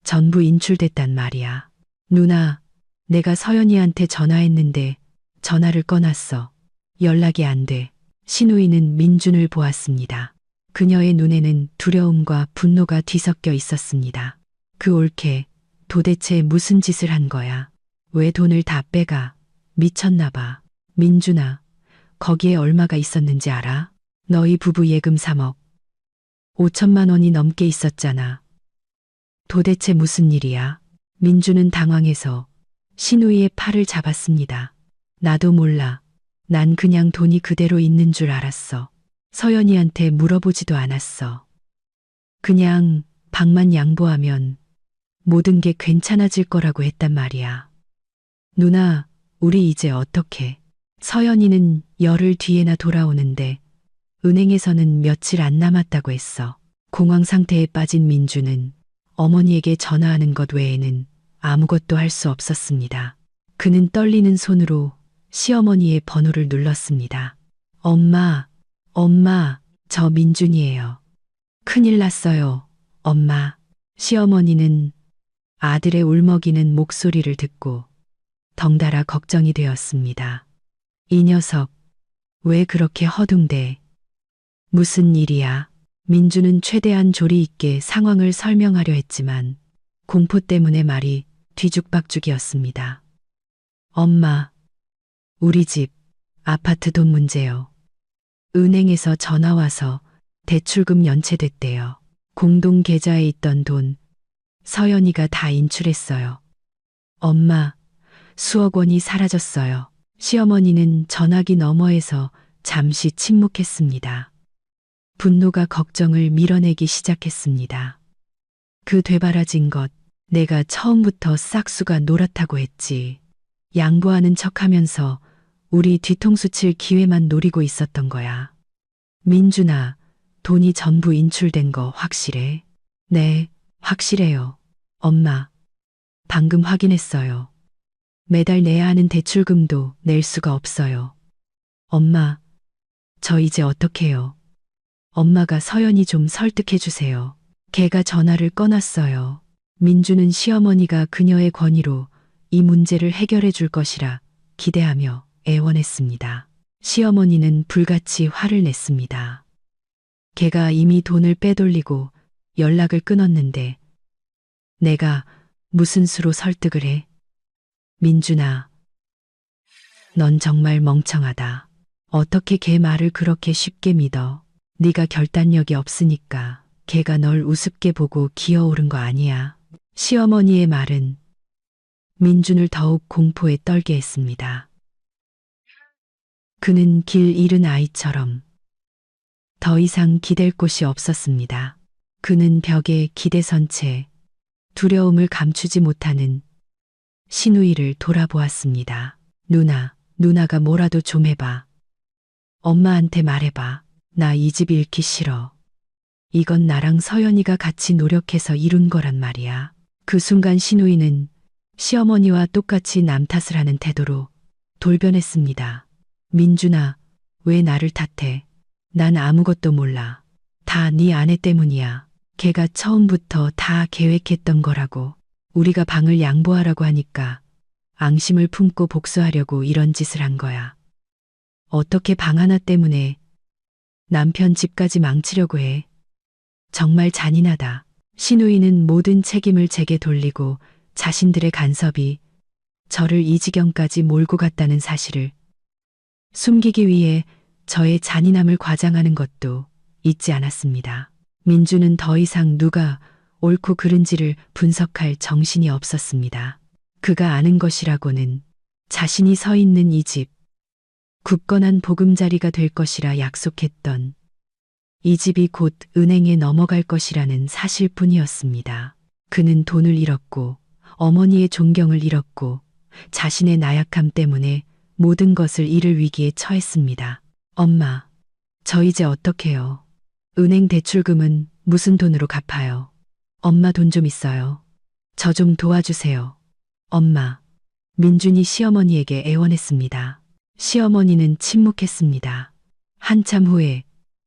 전부 인출됐단 말이야. 누나, 내가 서연이한테 전화했는데 전화를 꺼놨어. 연락이 안 돼. 신우이는 민준을 보았습니다. 그녀의 눈에는 두려움과 분노가 뒤섞여 있었습니다. 그 올케 도대체 무슨 짓을 한 거야? 왜 돈을 다 빼가? 미쳤나 봐. 민준아, 거기에 얼마가 있었는지 알아? 너희 부부 예금 3억 5천만 원이 넘게 있었잖아. 도대체 무슨 일이야? 민주는 당황해서 신우이의 팔을 잡았습니다. 나도 몰라. 난 그냥 돈이 그대로 있는 줄 알았어. 서연이한테 물어보지도 않았어. 그냥 방만 양보하면 모든 게 괜찮아질 거라고 했단 말이야. 누나, 우리 이제 어떡해? 서연이는 열흘 뒤에나 돌아오는데 은행에서는 며칠 안 남았다고 했어. 공황 상태에 빠진 민주는 어머니에게 전화하는 것 외에는 아무것도 할 수 없었습니다. 그는 떨리는 손으로 시어머니의 번호를 눌렀습니다. 엄마, 엄마, 저 민준이에요. 큰일 났어요, 엄마. 시어머니는 아들의 울먹이는 목소리를 듣고 덩달아 걱정이 되었습니다. 이 녀석, 왜 그렇게 허둥대? 무슨 일이야? 민주는 최대한 조리 있게 상황을 설명하려 했지만 공포 때문에 말이 뒤죽박죽이었습니다. 엄마, 우리 집, 아파트 돈 문제요. 은행에서 전화 와서 대출금 연체됐대요. 공동 계좌에 있던 돈, 서연이가 다 인출했어요. 엄마, 수억 원이 사라졌어요. 시어머니는 전화기 너머에서 잠시 침묵했습니다. 분노가 걱정을 밀어내기 시작했습니다. 그 되바라진 것, 내가 처음부터 싹수가 노랗다고 했지. 양보하는 척하면서 우리 뒤통수 칠 기회만 노리고 있었던 거야. 민준아, 돈이 전부 인출된 거 확실해? 네, 확실해요. 엄마, 방금 확인했어요. 매달 내야 하는 대출금도 낼 수가 없어요. 엄마, 저 이제 어떡해요? 엄마가 서연이 좀 설득해 주세요. 걔가 전화를 꺼놨어요. 민주는 시어머니가 그녀의 권위로 이 문제를 해결해 줄 것이라 기대하며 애원했습니다. 시어머니는 불같이 화를 냈습니다. 걔가 이미 돈을 빼돌리고 연락을 끊었는데 내가 무슨 수로 설득을 해? 민준아, 넌 정말 멍청하다. 어떻게 걔 말을 그렇게 쉽게 믿어? 네가 결단력이 없으니까 걔가 널 우습게 보고 기어오른 거 아니야. 시어머니의 말은 민준을 더욱 공포에 떨게 했습니다. 그는 길 잃은 아이처럼 더 이상 기댈 곳이 없었습니다. 그는 벽에 기대선 채 두려움을 감추지 못하는 신우이를 돌아보았습니다. 누나가 뭐라도 좀 해봐. 엄마한테 말해봐. 나 이 집 잃기 싫어. 이건 나랑 서연이가 같이 노력해서 이룬 거란 말이야. 그 순간 신우이는 시어머니와 똑같이 남 탓을 하는 태도로 돌변했습니다. 민준아, 왜 나를 탓해? 난 아무것도 몰라. 다 네 아내 때문이야. 걔가 처음부터 다 계획했던 거라고. 우리가 방을 양보하라고 하니까 앙심을 품고 복수하려고 이런 짓을 한 거야. 어떻게 방 하나 때문에 남편 집까지 망치려고 해. 정말 잔인하다. 신우이는 모든 책임을 제게 돌리고 자신들의 간섭이 저를 이 지경까지 몰고 갔다는 사실을 숨기기 위해 저의 잔인함을 과장하는 것도 잊지 않았습니다. 민주는 더 이상 누가 옳고 그른지를 분석할 정신이 없었습니다. 그가 아는 것이라고는 자신이 서 있는 이 집, 굳건한 보금자리가 될 것이라 약속했던 이 집이 곧 은행에 넘어갈 것이라는 사실뿐이었습니다. 그는 돈을 잃었고 어머니의 존경을 잃었고 자신의 나약함 때문에 모든 것을 잃을 위기에 처했습니다. 엄마, 저 이제 어떡해요? 은행 대출금은 무슨 돈으로 갚아요? 엄마 돈 좀 있어요. 저 좀 도와주세요. 엄마, 민준이 시어머니에게 애원했습니다. 시어머니는 침묵했습니다. 한참 후에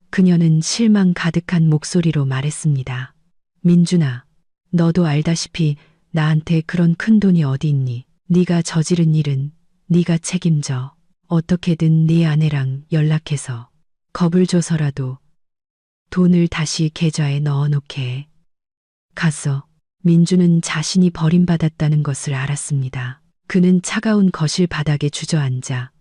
그녀는 실망 가득한 목소리로 말했습니다. 민준아, 너도 알다시피 나한테 그런 큰 돈이 어디 있니? 네가 저지른 일은 네가 책임져. 어떻게든 네 아내랑 연락해서 겁을 줘서라도 돈을 다시 계좌에 넣어놓게 해. 갔어. 민주는 자신이 버림받았다는 것을 알았습니다. 그는 차가운 거실 바닥에 주저앉아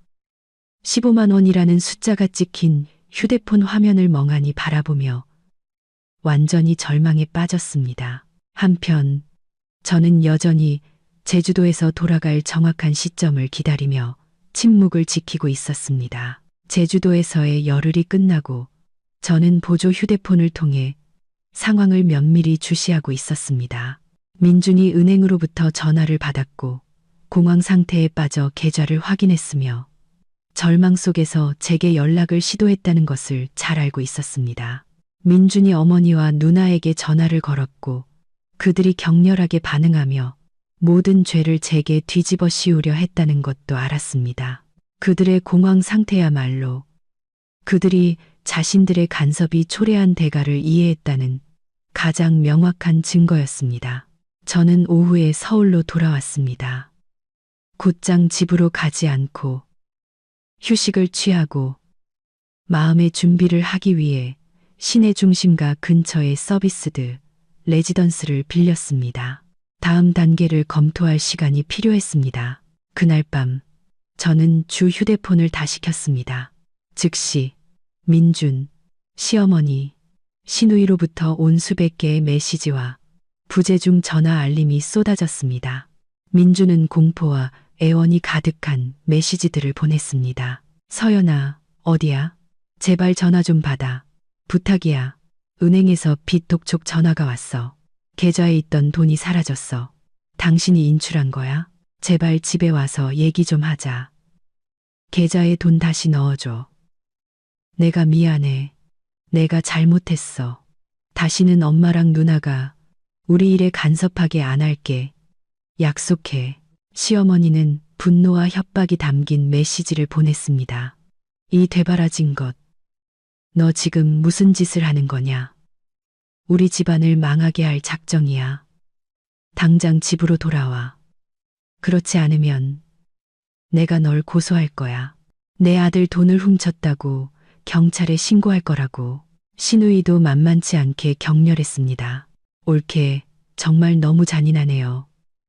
15만 원이라는 숫자가 찍힌 휴대폰 화면을 멍하니 바라보며 완전히 절망에 빠졌습니다. 한편 저는 여전히 제주도에서 돌아갈 정확한 시점을 기다리며 침묵을 지키고 있었습니다. 제주도에서의 열흘이 끝나고 저는 보조 휴대폰을 통해 상황을 면밀히 주시하고 있었습니다. 민준이 은행으로부터 전화를 받았고 공황 상태에 빠져 계좌를 확인했으며 절망 속에서 제게 연락을 시도했다는 것을 잘 알고 있었습니다. 민준이 어머니와 누나에게 전화를 걸었고 그들이 격렬하게 반응하며 모든 죄를 제게 뒤집어 씌우려 했다는 것도 알았습니다. 그들의 공황 상태야말로 그들이 자신들의 간섭이 초래한 대가를 이해했다는 가장 명확한 증거였습니다. 저는 오후에 서울로 돌아왔습니다. 곧장 집으로 가지 않고 휴식을 취하고 마음의 준비를 하기 위해 시내 중심가 근처의 서비스드 레지던스를 빌렸습니다. 다음 단계를 검토할 시간이 필요했습니다. 그날 밤 저는 주 휴대폰을 다시 켰습니다. 즉시 민준, 시어머니, 신우이로부터 온 수백 개의 메시지와 부재중 전화 알림이 쏟아졌습니다. 민준은 공포와 애원이 가득한 메시지들을 보냈습니다. 서연아, 어디야? 제발 전화 좀 받아. 부탁이야. 은행에서 빚 독촉 전화가 왔어. 계좌에 있던 돈이 사라졌어. 당신이 인출한 거야? 제발 집에 와서 얘기 좀 하자. 계좌에 돈 다시 넣어줘. 내가 미안해. 내가 잘못했어. 다시는 엄마랑 누나가 우리 일에 간섭하게 안 할게. 약속해. 시어머니는 분노와 협박이 담긴 메시지를 보냈습니다. 이 되바라진 것. 너 지금 무슨 짓을 하는 거냐? 우리 집안을 망하게 할 작정이야. 당장 집으로 돌아와. 그렇지 않으면 내가 널 고소할 거야. 내 아들 돈을 훔쳤다고 경찰에 신고할 거라고. 신우이도 만만치 않게 격렬했습니다. 올케, 정말 너무 잔인하네요.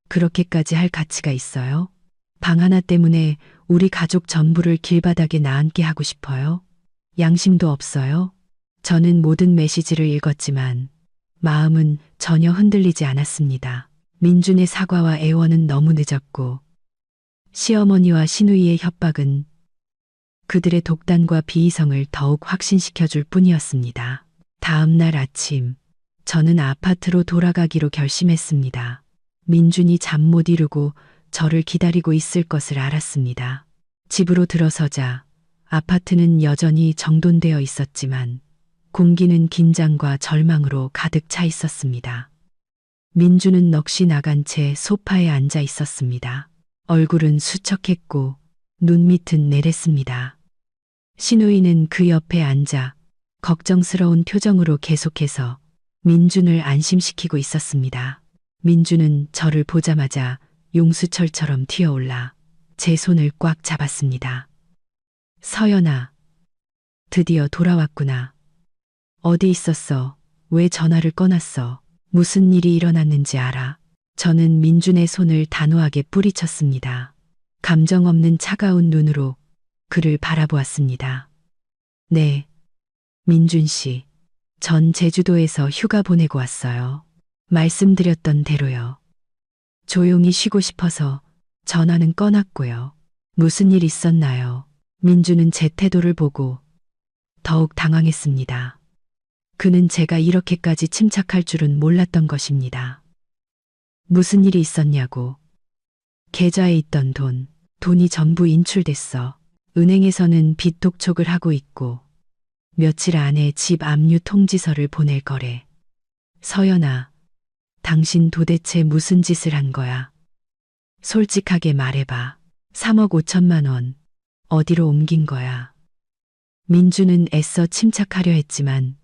그렇게까지 할 가치가 있어요? 방 하나 때문에 우리 가족 전부를 길바닥에 나앉게 하고 싶어요? 양심도 없어요? 저는 모든 메시지를 읽었지만 마음은 전혀 흔들리지 않았습니다. 민준의 사과와 애원은 너무 늦었고 시어머니와 시누이의 협박은 그들의 독단과 비이성을 더욱 확신시켜 줄 뿐이었습니다. 다음 날 아침, 저는 아파트로 돌아가기로 결심했습니다. 민준이 잠 못 이루고 저를 기다리고 있을 것을 알았습니다. 집으로 들어서자 아파트는 여전히 정돈되어 있었지만 공기는 긴장과 절망으로 가득 차 있었습니다. 민준은 넋이 나간 채 소파에 앉아 있었습니다. 얼굴은 수척했고 눈밑은 내랬습니다. 시누이는 그 옆에 앉아 걱정스러운 표정으로 계속해서 민준을 안심시키고 있었습니다. 민준은 저를 보자마자 용수철처럼 튀어올라 제 손을 꽉 잡았습니다. 서연아, 드디어 돌아왔구나. 어디 있었어? 왜 전화를 꺼놨어? 무슨 일이 일어났는지 알아? 저는 민준의 손을 단호하게 뿌리쳤습니다. 감정 없는 차가운 눈으로 그를 바라보았습니다. 네, 민준 씨. 전 제주도에서 휴가 보내고 왔어요. 말씀드렸던 대로요. 조용히 쉬고 싶어서 전화는 꺼놨고요. 무슨 일 있었나요? 민준은 제 태도를 보고 더욱 당황했습니다. 그는 제가 이렇게까지 침착할 줄은 몰랐던 것입니다. 무슨 일이 있었냐고. 계좌에 있던 돈이 전부 인출됐어. 은행에서는 빚 독촉을 하고 있고 며칠 안에 집 압류 통지서를 보낼 거래. 서연아, 당신 도대체 무슨 짓을 한 거야? 솔직하게 말해봐. 3억 5천만 원 어디로 옮긴 거야? 민주는 애써 침착하려 했지만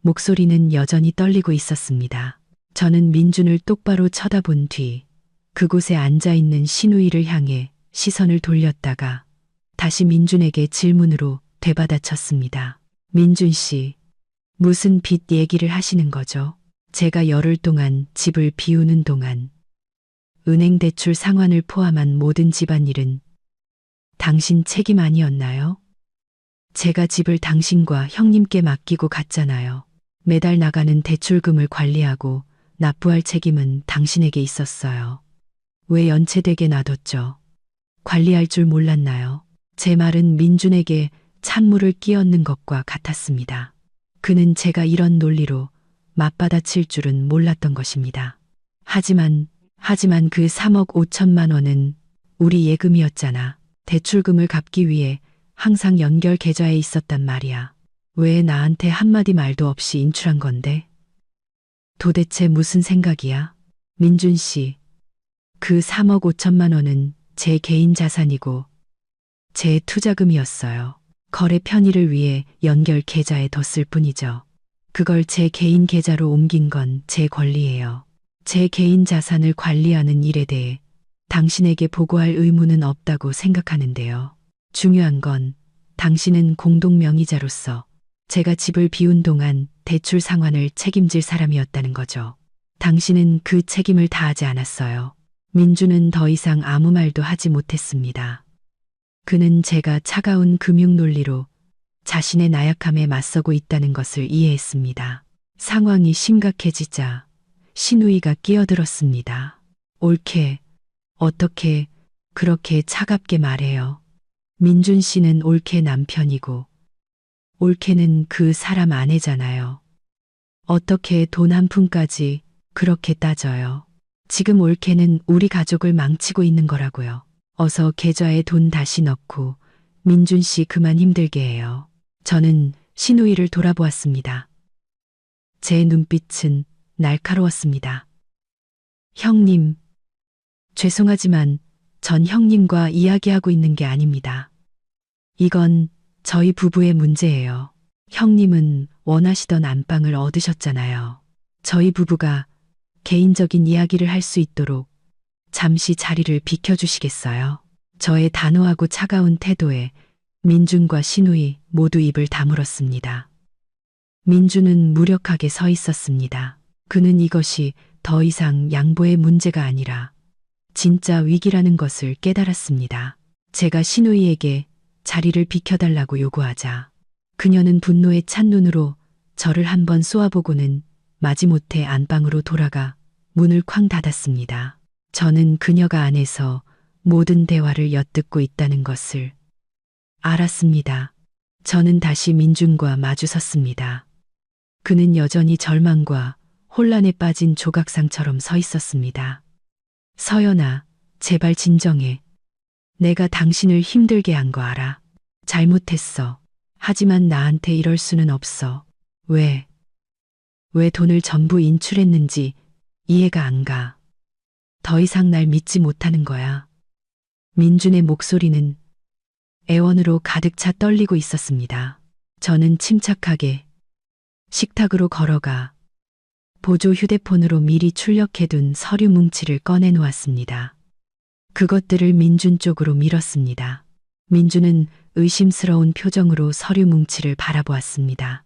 목소리는 여전히 떨리고 있었습니다. 저는 민준을 똑바로 쳐다본 뒤 그곳에 앉아있는 시누이를 향해 시선을 돌렸다가 다시 민준에게 질문으로 되받아쳤습니다. 민준 씨, 무슨 빚 얘기를 하시는 거죠? 제가 열흘 동안 집을 비우는 동안 은행 대출 상환을 포함한 모든 집안일은 당신 책임 아니었나요? 제가 집을 당신과 형님께 맡기고 갔잖아요. 매달 나가는 대출금을 관리하고 납부할 책임은 당신에게 있었어요. 왜 연체되게 놔뒀죠? 관리할 줄 몰랐나요? 제 말은 민준에게 찬물을 끼얹는 것과 같았습니다. 그는 제가 이런 논리로 맞받아칠 줄은 몰랐던 것입니다. 하지만 그 3억 5천만 원은 우리 예금이었잖아. 대출금을 갚기 위해 항상 연결 계좌에 있었단 말이야. 왜 나한테 한마디 말도 없이 인출한 건데? 도대체 무슨 생각이야? 민준 씨, 그 3억 5천만 원은 제 개인 자산이고 제 투자금이었어요. 거래 편의를 위해 연결 계좌에 뒀을 뿐이죠. 그걸 제 개인 계좌로 옮긴 건 제 권리예요. 제 개인 자산을 관리하는 일에 대해 당신에게 보고할 의무는 없다고 생각하는데요. 중요한 건 당신은 공동 명의자로서 제가 집을 비운 동안 대출 상환을 책임질 사람이었다는 거죠. 당신은 그 책임을 다하지 않았어요. 민주는 더 이상 아무 말도 하지 못했습니다. 그는 제가 차가운 금융 논리로 자신의 나약함에 맞서고 있다는 것을 이해했습니다. 상황이 심각해지자 시누이가 끼어들었습니다. 옳게, 어떻게 그렇게 차갑게 말해요. 민준 씨는 옳게 남편이고 옳게는 그 사람 아내잖아요. 어떻게 돈 한 푼까지 그렇게 따져요. 지금 옳게는 우리 가족을 망치고 있는 거라고요. 어서 계좌에 돈 다시 넣고 민준 씨 그만 힘들게 해요. 저는 시누이를 돌아보았습니다. 제 눈빛은 날카로웠습니다. 형님, 죄송하지만 전 형님과 이야기하고 있는 게 아닙니다. 이건 저희 부부의 문제예요. 형님은 원하시던 안방을 얻으셨잖아요. 저희 부부가 개인적인 이야기를 할 수 있도록 잠시 자리를 비켜주시겠어요? 저의 단호하고 차가운 태도에 민준과 시누이 모두 입을 다물었습니다. 민준은 무력하게 서 있었습니다. 그는 이것이 더 이상 양보의 문제가 아니라 진짜 위기라는 것을 깨달았습니다. 제가 시누이에게 자리를 비켜달라고 요구하자 그녀는 분노에 찬 눈으로 저를 한번 쏘아보고는 마지못해 안방으로 돌아가 문을 쾅 닫았습니다. 저는 그녀가 안에서 모든 대화를 엿듣고 있다는 것을 알았습니다. 저는 다시 민준과 마주섰습니다. 그는 여전히 절망과 혼란에 빠진 조각상처럼 서 있었습니다. 서연아, 제발 진정해. 내가 당신을 힘들게 한 거 알아. 잘못했어. 하지만 나한테 이럴 수는 없어. 왜 돈을 전부 인출했는지 이해가 안 가. 더 이상 날 믿지 못하는 거야. 민준의 목소리는 애원으로 가득 차 떨리고 있었습니다. 저는 침착하게 식탁으로 걸어가 보조 휴대폰으로 미리 출력해둔 서류 뭉치를 꺼내 놓았습니다. 그것들을 민준 쪽으로 밀었습니다. 민준은 의심스러운 표정으로 서류 뭉치를 바라보았습니다.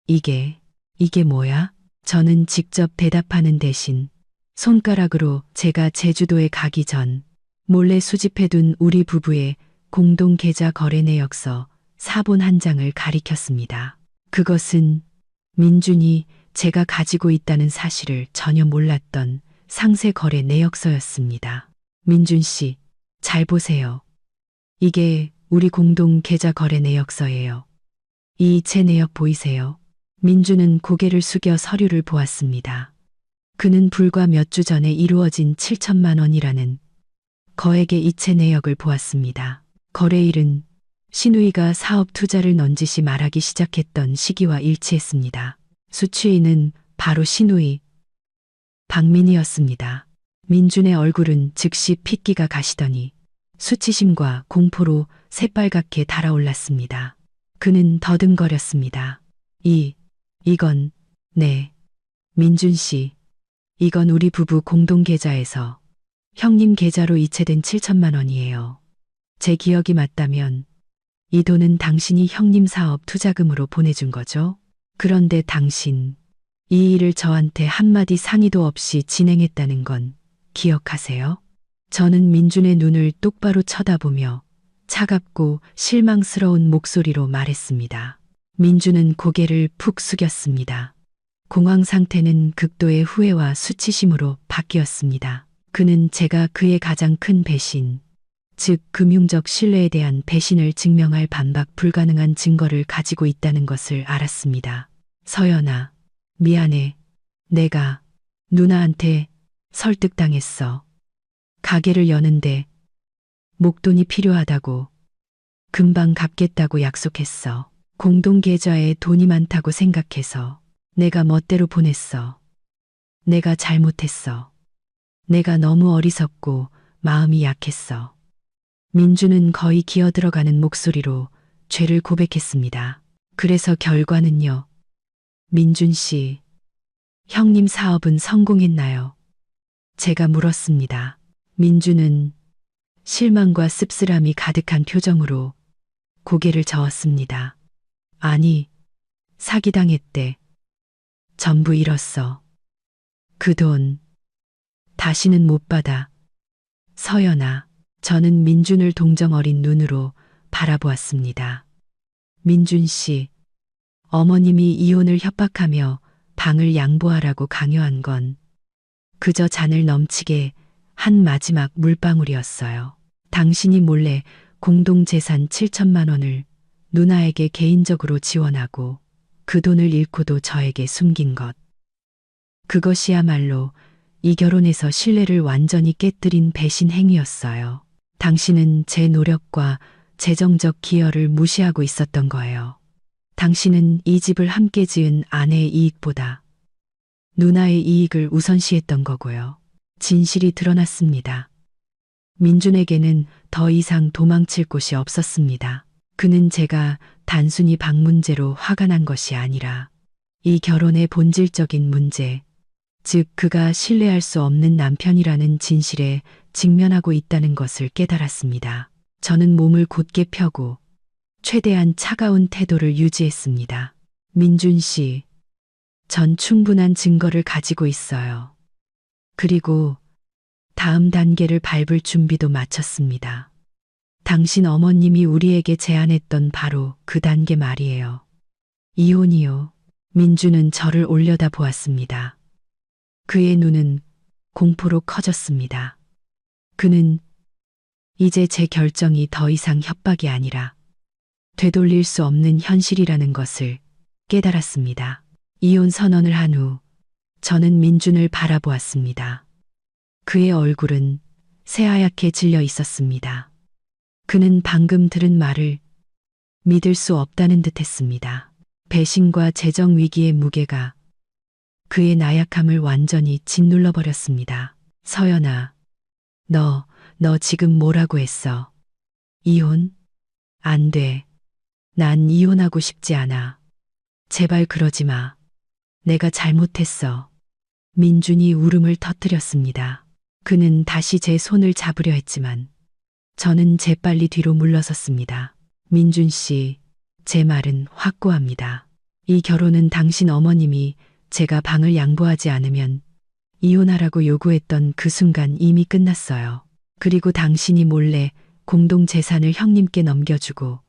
이게 뭐야? 저는 직접 대답하는 대신 손가락으로 제가 제주도에 가기 전 몰래 수집해둔 우리 부부의 공동 계좌 거래 내역서 사본 한 장을 가리켰습니다. 그것은 민준이 제가 가지고 있다는 사실을 전혀 몰랐던 상세 거래 내역서였습니다. 민준 씨, 잘 보세요. 이게 우리 공동 계좌 거래 내역서예요. 이 이체 내역 보이세요? 민준은 고개를 숙여 서류를 보았습니다. 그는 불과 몇 주 전에 이루어진 7천만 원이라는 거액의 이체 내역을 보았습니다. 거래일은 신우이가 사업 투자를 넌지시 말하기 시작했던 시기와 일치했습니다. 수취인은 바로 신우이 박민이었습니다. 민준의 얼굴은 즉시 핏기가 가시더니 수치심과 공포로 새빨갛게 달아올랐습니다. 그는 더듬거렸습니다. 이건 네. 민준 씨, 이건 우리 부부 공동 계좌에서 형님 계좌로 이체된 7천만 원이에요. 제 기억이 맞다면 이 돈은 당신이 형님 사업 투자금으로 보내준 거죠? 그런데 당신, 이 일을 저한테 한마디 상의도 없이 진행했다는 건 기억하세요? 저는 민준의 눈을 똑바로 쳐다보며 차갑고 실망스러운 목소리로 말했습니다. 민준은 고개를 푹 숙였습니다. 공황 상태는 극도의 후회와 수치심으로 바뀌었습니다. 그는 제가 그의 가장 큰 배신, 즉 금융적 신뢰에 대한 배신을 증명할 반박 불가능한 증거를 가지고 있다는 것을 알았습니다. 서연아, 미안해. 내가 누나한테 설득당했어. 가게를 여는데 목돈이 필요하다고, 금방 갚겠다고 약속했어. 공동계좌에 돈이 많다고 생각해서 내가 멋대로 보냈어. 내가 잘못했어. 내가 너무 어리석고 마음이 약했어. 민준은 거의 기어들어가는 목소리로 죄를 고백했습니다. 그래서 결과는요. 민준 씨, 형님 사업은 성공했나요? 제가 물었습니다. 민준은 실망과 씁쓸함이 가득한 표정으로 고개를 저었습니다. 아니, 사기당했대. 전부 잃었어. 그 돈 다시는 못 받아. 서연아, 저는 민준을 동정 어린 눈으로 바라보았습니다. 민준 씨, 어머님이 이혼을 협박하며 방을 양보하라고 강요한 건 그저 잔을 넘치게 한 마지막 물방울이었어요. 당신이 몰래 공동재산 7천만 원을 누나에게 개인적으로 지원하고 그 돈을 잃고도 저에게 숨긴 것. 그것이야말로 이 결혼에서 신뢰를 완전히 깨뜨린 배신 행위였어요. 당신은 제 노력과 재정적 기여를 무시하고 있었던 거예요. 당신은 이 집을 함께 지은 아내의 이익보다 누나의 이익을 우선시했던 거고요. 진실이 드러났습니다. 민준에게는 더 이상 도망칠 곳이 없었습니다. 그는 제가 단순히 방 문제로 화가 난 것이 아니라 이 결혼의 본질적인 문제, 즉 그가 신뢰할 수 없는 남편이라는 진실에 직면하고 있다는 것을 깨달았습니다. 저는 몸을 곧게 펴고 최대한 차가운 태도를 유지했습니다. 민준 씨, 전 충분한 증거를 가지고 있어요. 그리고 다음 단계를 밟을 준비도 마쳤습니다. 당신 어머님이 우리에게 제안했던 바로 그 단계 말이에요. 이혼이요. 민주는 저를 올려다 보았습니다. 그의 눈은 공포로 커졌습니다. 그는 이제 제 결정이 더 이상 협박이 아니라 되돌릴 수 없는 현실이라는 것을 깨달았습니다. 이혼 선언을 한 후 저는 민준을 바라보았습니다. 그의 얼굴은 새하얗게 질려 있었습니다. 그는 방금 들은 말을 믿을 수 없다는 듯 했습니다. 배신과 재정 위기의 무게가 그의 나약함을 완전히 짓눌러 버렸습니다. 서연아, 너 지금 뭐라고 했어? 이혼? 안 돼. 난 이혼하고 싶지 않아. 제발 그러지 마. 내가 잘못했어. 민준이 울음을 터뜨렸습니다. 그는 다시 제 손을 잡으려 했지만 저는 재빨리 뒤로 물러섰습니다. 민준 씨, 제 말은 확고합니다. 이 결혼은 당신 어머님이 제가 방을 양보하지 않으면 이혼하라고 요구했던 그 순간 이미 끝났어요. 그리고 당신이 몰래 공동 재산을 형님께 넘겨주고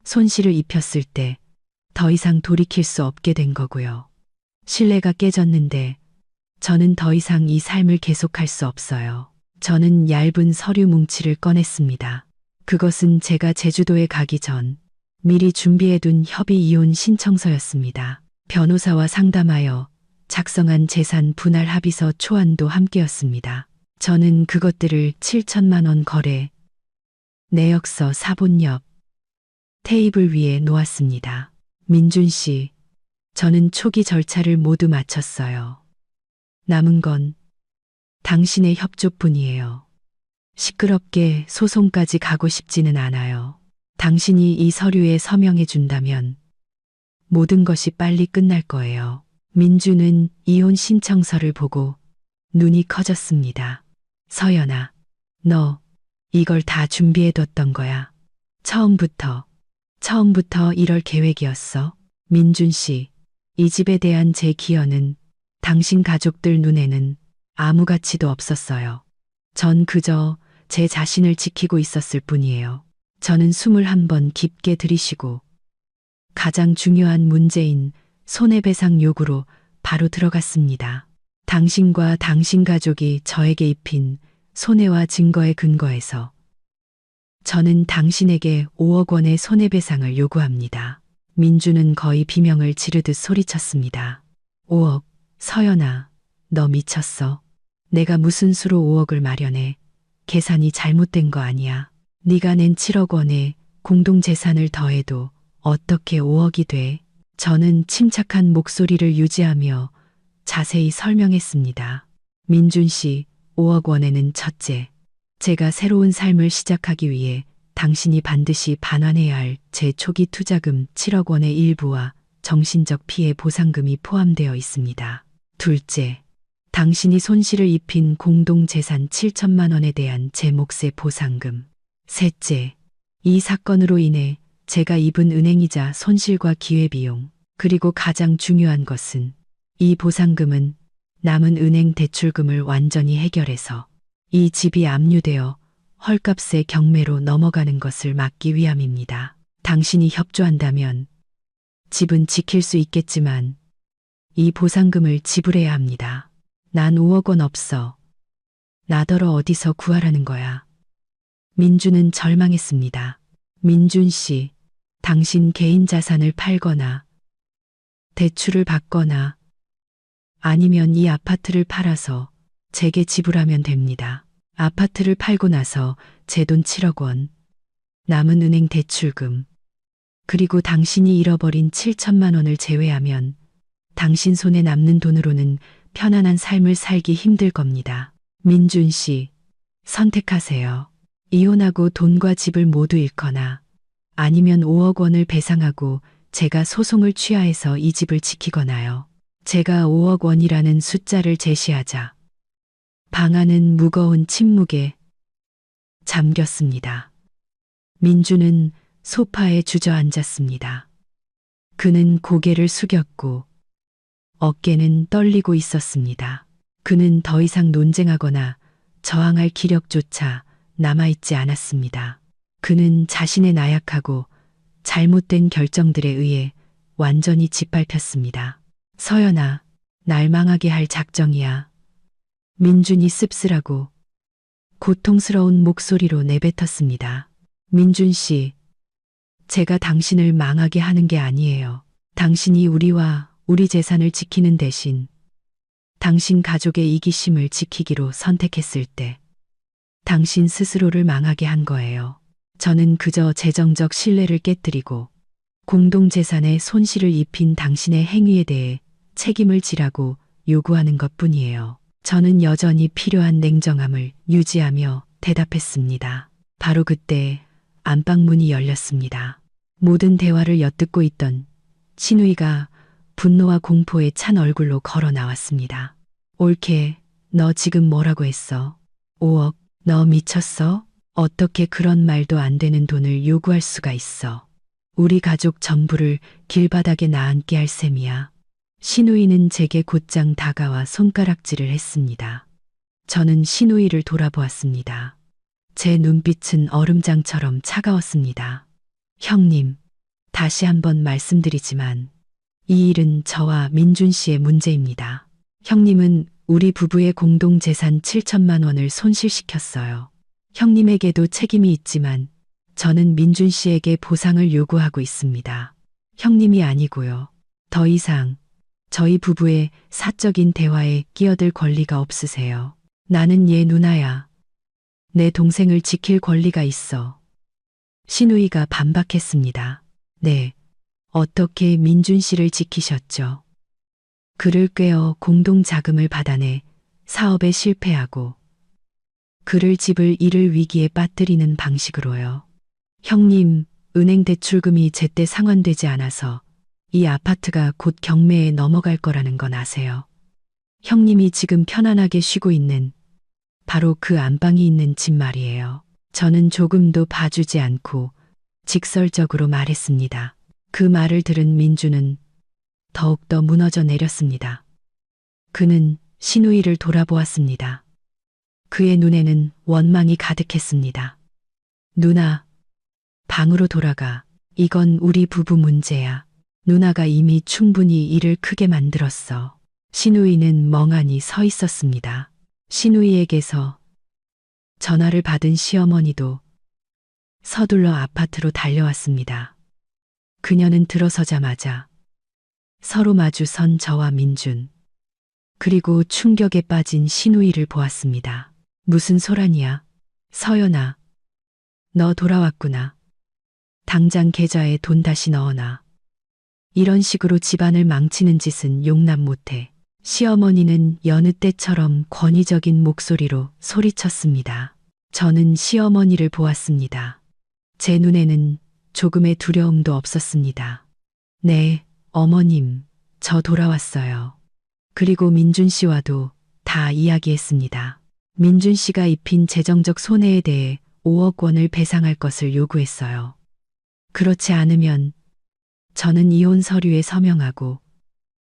손실을 입혔을 때 더 이상 돌이킬 수 없게 된 거고요. 신뢰가 깨졌는데 저는 더 이상 이 삶을 계속할 수 없어요. 저는 얇은 서류 뭉치를 꺼냈습니다. 그것은 제가 제주도에 가기 전 미리 준비해둔 협의 이혼 신청서였습니다. 변호사와 상담하여 작성한 재산 분할 합의서 초안도 함께였습니다. 저는 그것들을 7천만 원 거래 내역서 사본 옆 테이블 위에 놓았습니다. 민준 씨, 저는 초기 절차를 모두 마쳤어요. 남은 건 당신의 협조뿐이에요. 시끄럽게 소송까지 가고 싶지는 않아요. 당신이 이 서류에 서명해 준다면 모든 것이 빨리 끝날 거예요. 민주는 이혼 신청서를 보고 눈이 커졌습니다. 서연아, 너 이걸 다 준비해뒀던 거야. 처음부터 이럴 계획이었어. 민준 씨, 이 집에 대한 제 기여는 당신 가족들 눈에는 아무 가치도 없었어요. 전 그저 제 자신을 지키고 있었을 뿐이에요. 저는 숨을 한번 깊게 들이쉬고 가장 중요한 문제인 손해배상 요구로 바로 들어갔습니다. 당신과 당신 가족이 저에게 입힌 손해와 증거에 근거해서 저는 당신에게 5억 원의 손해배상을 요구합니다. 민주는 거의 비명을 지르듯 소리쳤습니다. 5억, 서연아, 너 미쳤어. 내가 무슨 수로 5억을 마련해. 계산이 잘못된 거 아니야. 네가 낸 7억 원에 공동재산을 더해도 어떻게 5억이 돼? 저는 침착한 목소리를 유지하며 자세히 설명했습니다. 민준 씨, 5억 원에는 첫째, 제가 새로운 삶을 시작하기 위해 당신이 반드시 반환해야 할 제 초기 투자금 7억 원의 일부와 정신적 피해 보상금이 포함되어 있습니다. 둘째, 당신이 손실을 입힌 공동재산 7천만 원에 대한 제 몫의 보상금. 셋째, 이 사건으로 인해 제가 입은 은행이자 손실과 기회비용, 그리고 가장 중요한 것은 이 보상금은 남은 은행 대출금을 완전히 해결해서 이 집이 압류되어 헐값의 경매로 넘어가는 것을 막기 위함입니다. 당신이 협조한다면 집은 지킬 수 있겠지만 이 보상금을 지불해야 합니다. 난 5억 원 없어. 나더러 어디서 구하라는 거야. 민주는 절망했습니다. 민준 씨, 당신 개인 자산을 팔거나 대출을 받거나 아니면 이 아파트를 팔아서 제게 지불하면 됩니다. 아파트를 팔고 나서 제 돈 7억 원, 남은 은행 대출금, 그리고 당신이 잃어버린 7천만 원을 제외하면 당신 손에 남는 돈으로는 편안한 삶을 살기 힘들 겁니다. 민준 씨, 선택하세요. 이혼하고 돈과 집을 모두 잃거나 아니면 5억 원을 배상하고 제가 소송을 취하해서 이 집을 지키거나요. 제가 5억 원이라는 숫자를 제시하자 방 안은 무거운 침묵에 잠겼습니다. 민주는 소파에 주저앉았습니다. 그는 고개를 숙였고 어깨는 떨리고 있었습니다. 그는 더 이상 논쟁하거나 저항할 기력조차 남아있지 않았습니다. 그는 자신의 나약하고 잘못된 결정들에 의해 완전히 짓밟혔습니다. 서연아, 날 망하게 할 작정이야. 민준이 씁쓸하고 고통스러운 목소리로 내뱉었습니다. 민준 씨, 제가 당신을 망하게 하는 게 아니에요. 당신이 우리와 우리 재산을 지키는 대신 당신 가족의 이기심을 지키기로 선택했을 때 당신 스스로를 망하게 한 거예요. 저는 그저 재정적 신뢰를 깨뜨리고 공동재산에 손실을 입힌 당신의 행위에 대해 책임을 지라고 요구하는 것뿐이에요. 저는 여전히 필요한 냉정함을 유지하며 대답했습니다. 바로 그때 안방문이 열렸습니다. 모든 대화를 엿듣고 있던 신우이가 분노와 공포에 찬 얼굴로 걸어 나왔습니다. 올케, 너 지금 뭐라고 했어? 5억, 너 미쳤어? 어떻게 그런 말도 안 되는 돈을 요구할 수가 있어? 우리 가족 전부를 길바닥에 나앉게 할 셈이야. 신우이는 제게 곧장 다가와 손가락질을 했습니다. 저는 신우이를 돌아보았습니다. 제 눈빛은 얼음장처럼 차가웠습니다. 형님, 다시 한번 말씀드리지만 이 일은 저와 민준 씨의 문제입니다. 형님은 우리 부부의 공동재산 7천만 원을 손실시켰어요. 형님에게도 책임이 있지만 저는 민준 씨에게 보상을 요구하고 있습니다. 형님이 아니고요. 더 이상 저희 부부의 사적인 대화에 끼어들 권리가 없으세요. 나는 얘 누나야. 내 동생을 지킬 권리가 있어. 신우이가 반박했습니다. 네, 어떻게 민준 씨를 지키셨죠? 그를 꿰어 공동 자금을 받아내 사업에 실패하고 그를 집을 잃을 위기에 빠뜨리는 방식으로요. 형님, 은행 대출금이 제때 상환되지 않아서 이 아파트가 곧 경매에 넘어갈 거라는 건 아세요? 형님이 지금 편안하게 쉬고 있는 바로 그 안방이 있는 집 말이에요. 저는 조금도 봐주지 않고 직설적으로 말했습니다. 그 말을 들은 민주는 더욱더 무너져 내렸습니다. 그는 신우이를 돌아보았습니다. 그의 눈에는 원망이 가득했습니다. 누나, 방으로 돌아가. 이건 우리 부부 문제야. 누나가 이미 충분히 일을 크게 만들었어. 신우이는 멍하니 서 있었습니다. 신우이에게서 전화를 받은 시어머니도 서둘러 아파트로 달려왔습니다. 그녀는 들어서자마자 서로 마주 선 저와 민준, 그리고 충격에 빠진 신우이를 보았습니다. 무슨 소란이야? 서연아, 너 돌아왔구나. 당장 계좌에 돈 다시 넣어놔. 이런 식으로 집안을 망치는 짓은 용납 못해. 시어머니는 여느 때처럼 권위적인 목소리로 소리쳤습니다. 저는 시어머니를 보았습니다. 제 눈에는 조금의 두려움도 없었습니다. 네, 어머님, 저 돌아왔어요. 그리고 민준 씨와도 다 이야기했습니다. 민준 씨가 입힌 재정적 손해에 대해 5억 원을 배상할 것을 요구했어요. 그렇지 않으면 저는 이혼 서류에 서명하고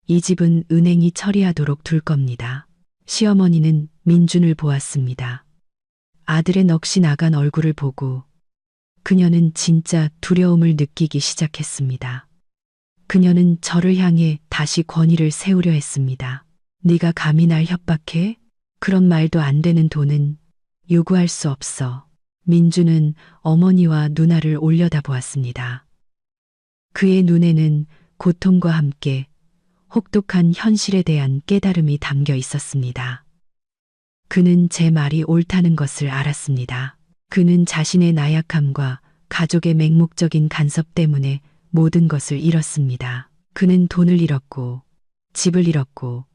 이 집은 은행이 처리하도록 둘 겁니다. 시어머니는 민준을 보았습니다. 아들의 넋이 나간 얼굴을 보고 그녀는 진짜 두려움을 느끼기 시작했습니다. 그녀는 저를 향해 다시 권위를 세우려 했습니다. 네가 감히 날 협박해? 그런 말도 안 되는 돈은 요구할 수 없어. 민주는 어머니와 누나를 올려다보았습니다. 그의 눈에는 고통과 함께 혹독한 현실에 대한 깨달음이 담겨 있었습니다. 그는 제 말이 옳다는 것을 알았습니다. 그는 자신의 나약함과 가족의 맹목적인 간섭 때문에 모든 것을 잃었습니다. 그는 돈을 잃었고, 집을 잃었고,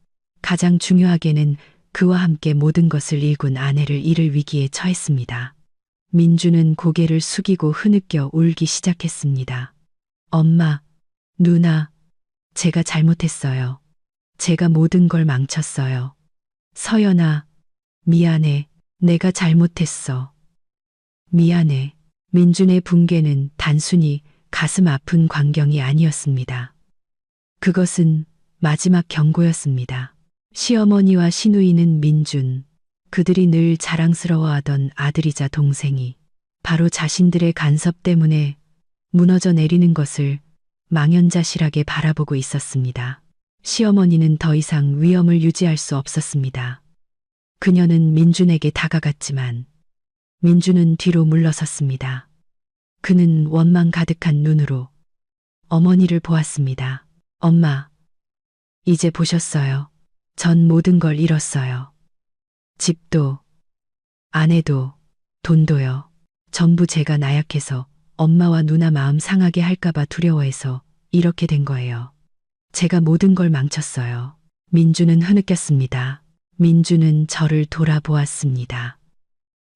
가장 중요하게는 그와 함께 모든 것을 잃은 아내를 잃을 위기에 처했습니다. 민주는 고개를 숙이고 흐느껴 울기 시작했습니다. 엄마, 누나, 제가 잘못했어요. 제가 모든 걸 망쳤어요. 서연아, 미안해. 내가 잘못했어. 미안해. 민준의 붕괴는 단순히 가슴 아픈 광경이 아니었습니다. 그것은 마지막 경고였습니다. 시어머니와 시누이는 민준, 그들이 늘 자랑스러워하던 아들이자 동생이 바로 자신들의 간섭 때문에 무너져 내리는 것을 망연자실하게 바라보고 있었습니다. 시어머니는 더 이상 위엄을 유지할 수 없었습니다. 그녀는 민준에게 다가갔지만 민준은 뒤로 물러섰습니다. 그는 원망 가득한 눈으로 어머니를 보았습니다. 엄마, 이제 보셨어요. 전 모든 걸 잃었어요. 집도, 아내도, 돈도요. 전부 제가 나약해서 엄마와 누나 마음 상하게 할까봐 두려워해서 이렇게 된 거예요. 제가 모든 걸 망쳤어요. 민주는 흐느꼈습니다. 민주는 저를 돌아보았습니다.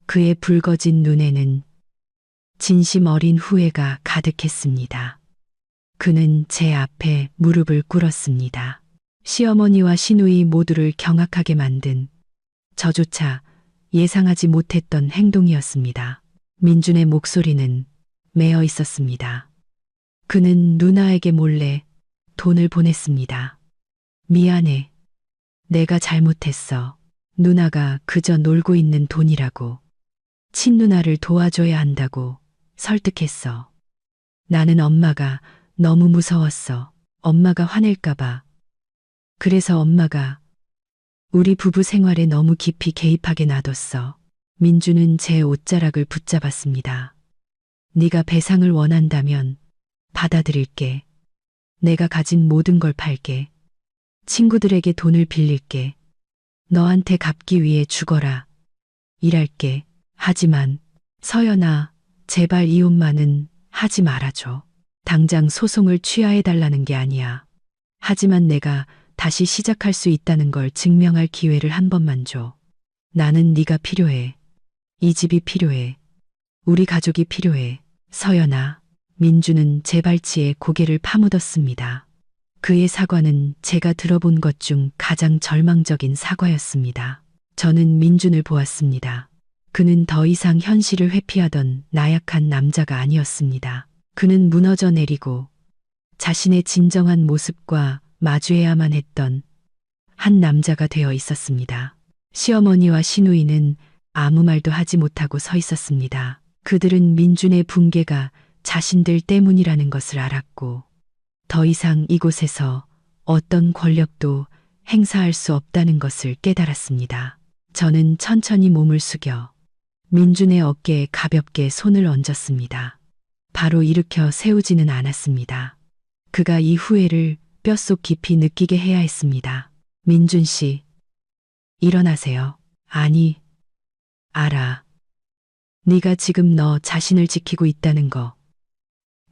그의 붉어진 눈에는 진심 어린 후회가 가득했습니다. 그는 제 앞에 무릎을 꿇었습니다. 시어머니와 시누이 모두를 경악하게 만든 저조차 예상하지 못했던 행동이었습니다. 민준의 목소리는 메어 있었습니다. 그는 누나에게 몰래 돈을 보냈습니다. 미안해. 내가 잘못했어. 누나가 그저 놀고 있는 돈이라고. 친누나를 도와줘야 한다고 설득했어. 나는 엄마가 너무 무서웠어. 엄마가 화낼까봐. 그래서 엄마가 우리 부부 생활에 너무 깊이 개입하게 놔뒀어. 민주는 제 옷자락을 붙잡았습니다. 네가 배상을 원한다면 받아들일게. 내가 가진 모든 걸 팔게. 친구들에게 돈을 빌릴게. 너한테 갚기 위해 죽어라. 일할게. 하지만 서연아, 제발 이혼만은 하지 말아줘. 당장 소송을 취하해달라는 게 아니야. 하지만 내가 다시 시작할 수 있다는 걸 증명할 기회를 한 번만 줘. 나는 네가 필요해. 이 집이 필요해. 우리 가족이 필요해. 서연아. 민주는 제 발치에 고개를 파묻었습니다. 그의 사과는 제가 들어본 것 중 가장 절망적인 사과였습니다. 저는 민준을 보았습니다. 그는 더 이상 현실을 회피하던 나약한 남자가 아니었습니다. 그는 무너져 내리고 자신의 진정한 모습과 마주해야만 했던 한 남자가 되어 있었습니다. 시어머니와 시누이는 아무 말도 하지 못하고 서 있었습니다. 그들은 민준의 붕괴가 자신들 때문이라는 것을 알았고 더 이상 이곳에서 어떤 권력도 행사할 수 없다는 것을 깨달았습니다. 저는 천천히 몸을 숙여 민준의 어깨에 가볍게 손을 얹었습니다. 바로 일으켜 세우지는 않았습니다. 그가 이 후회를 뼛속 깊이 느끼게 해야 했습니다. 민준 씨, 일어나세요. 아니, 알아. 네가 지금 너 자신을 지키고 있다는 거.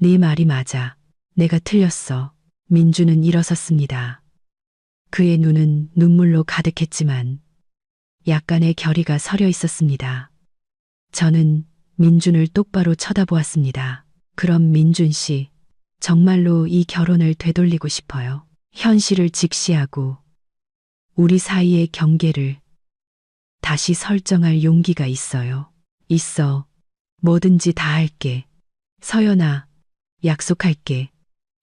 네 말이 맞아. 내가 틀렸어. 민준은 일어섰습니다. 그의 눈은 눈물로 가득했지만 약간의 결의가 서려 있었습니다. 저는 민준을 똑바로 쳐다보았습니다. 그럼 민준 씨, 정말로 이 결혼을 되돌리고 싶어요. 현실을 직시하고 우리 사이의 경계를 다시 설정할 용기가 있어요. 있어. 뭐든지 다 할게. 서연아, 약속할게.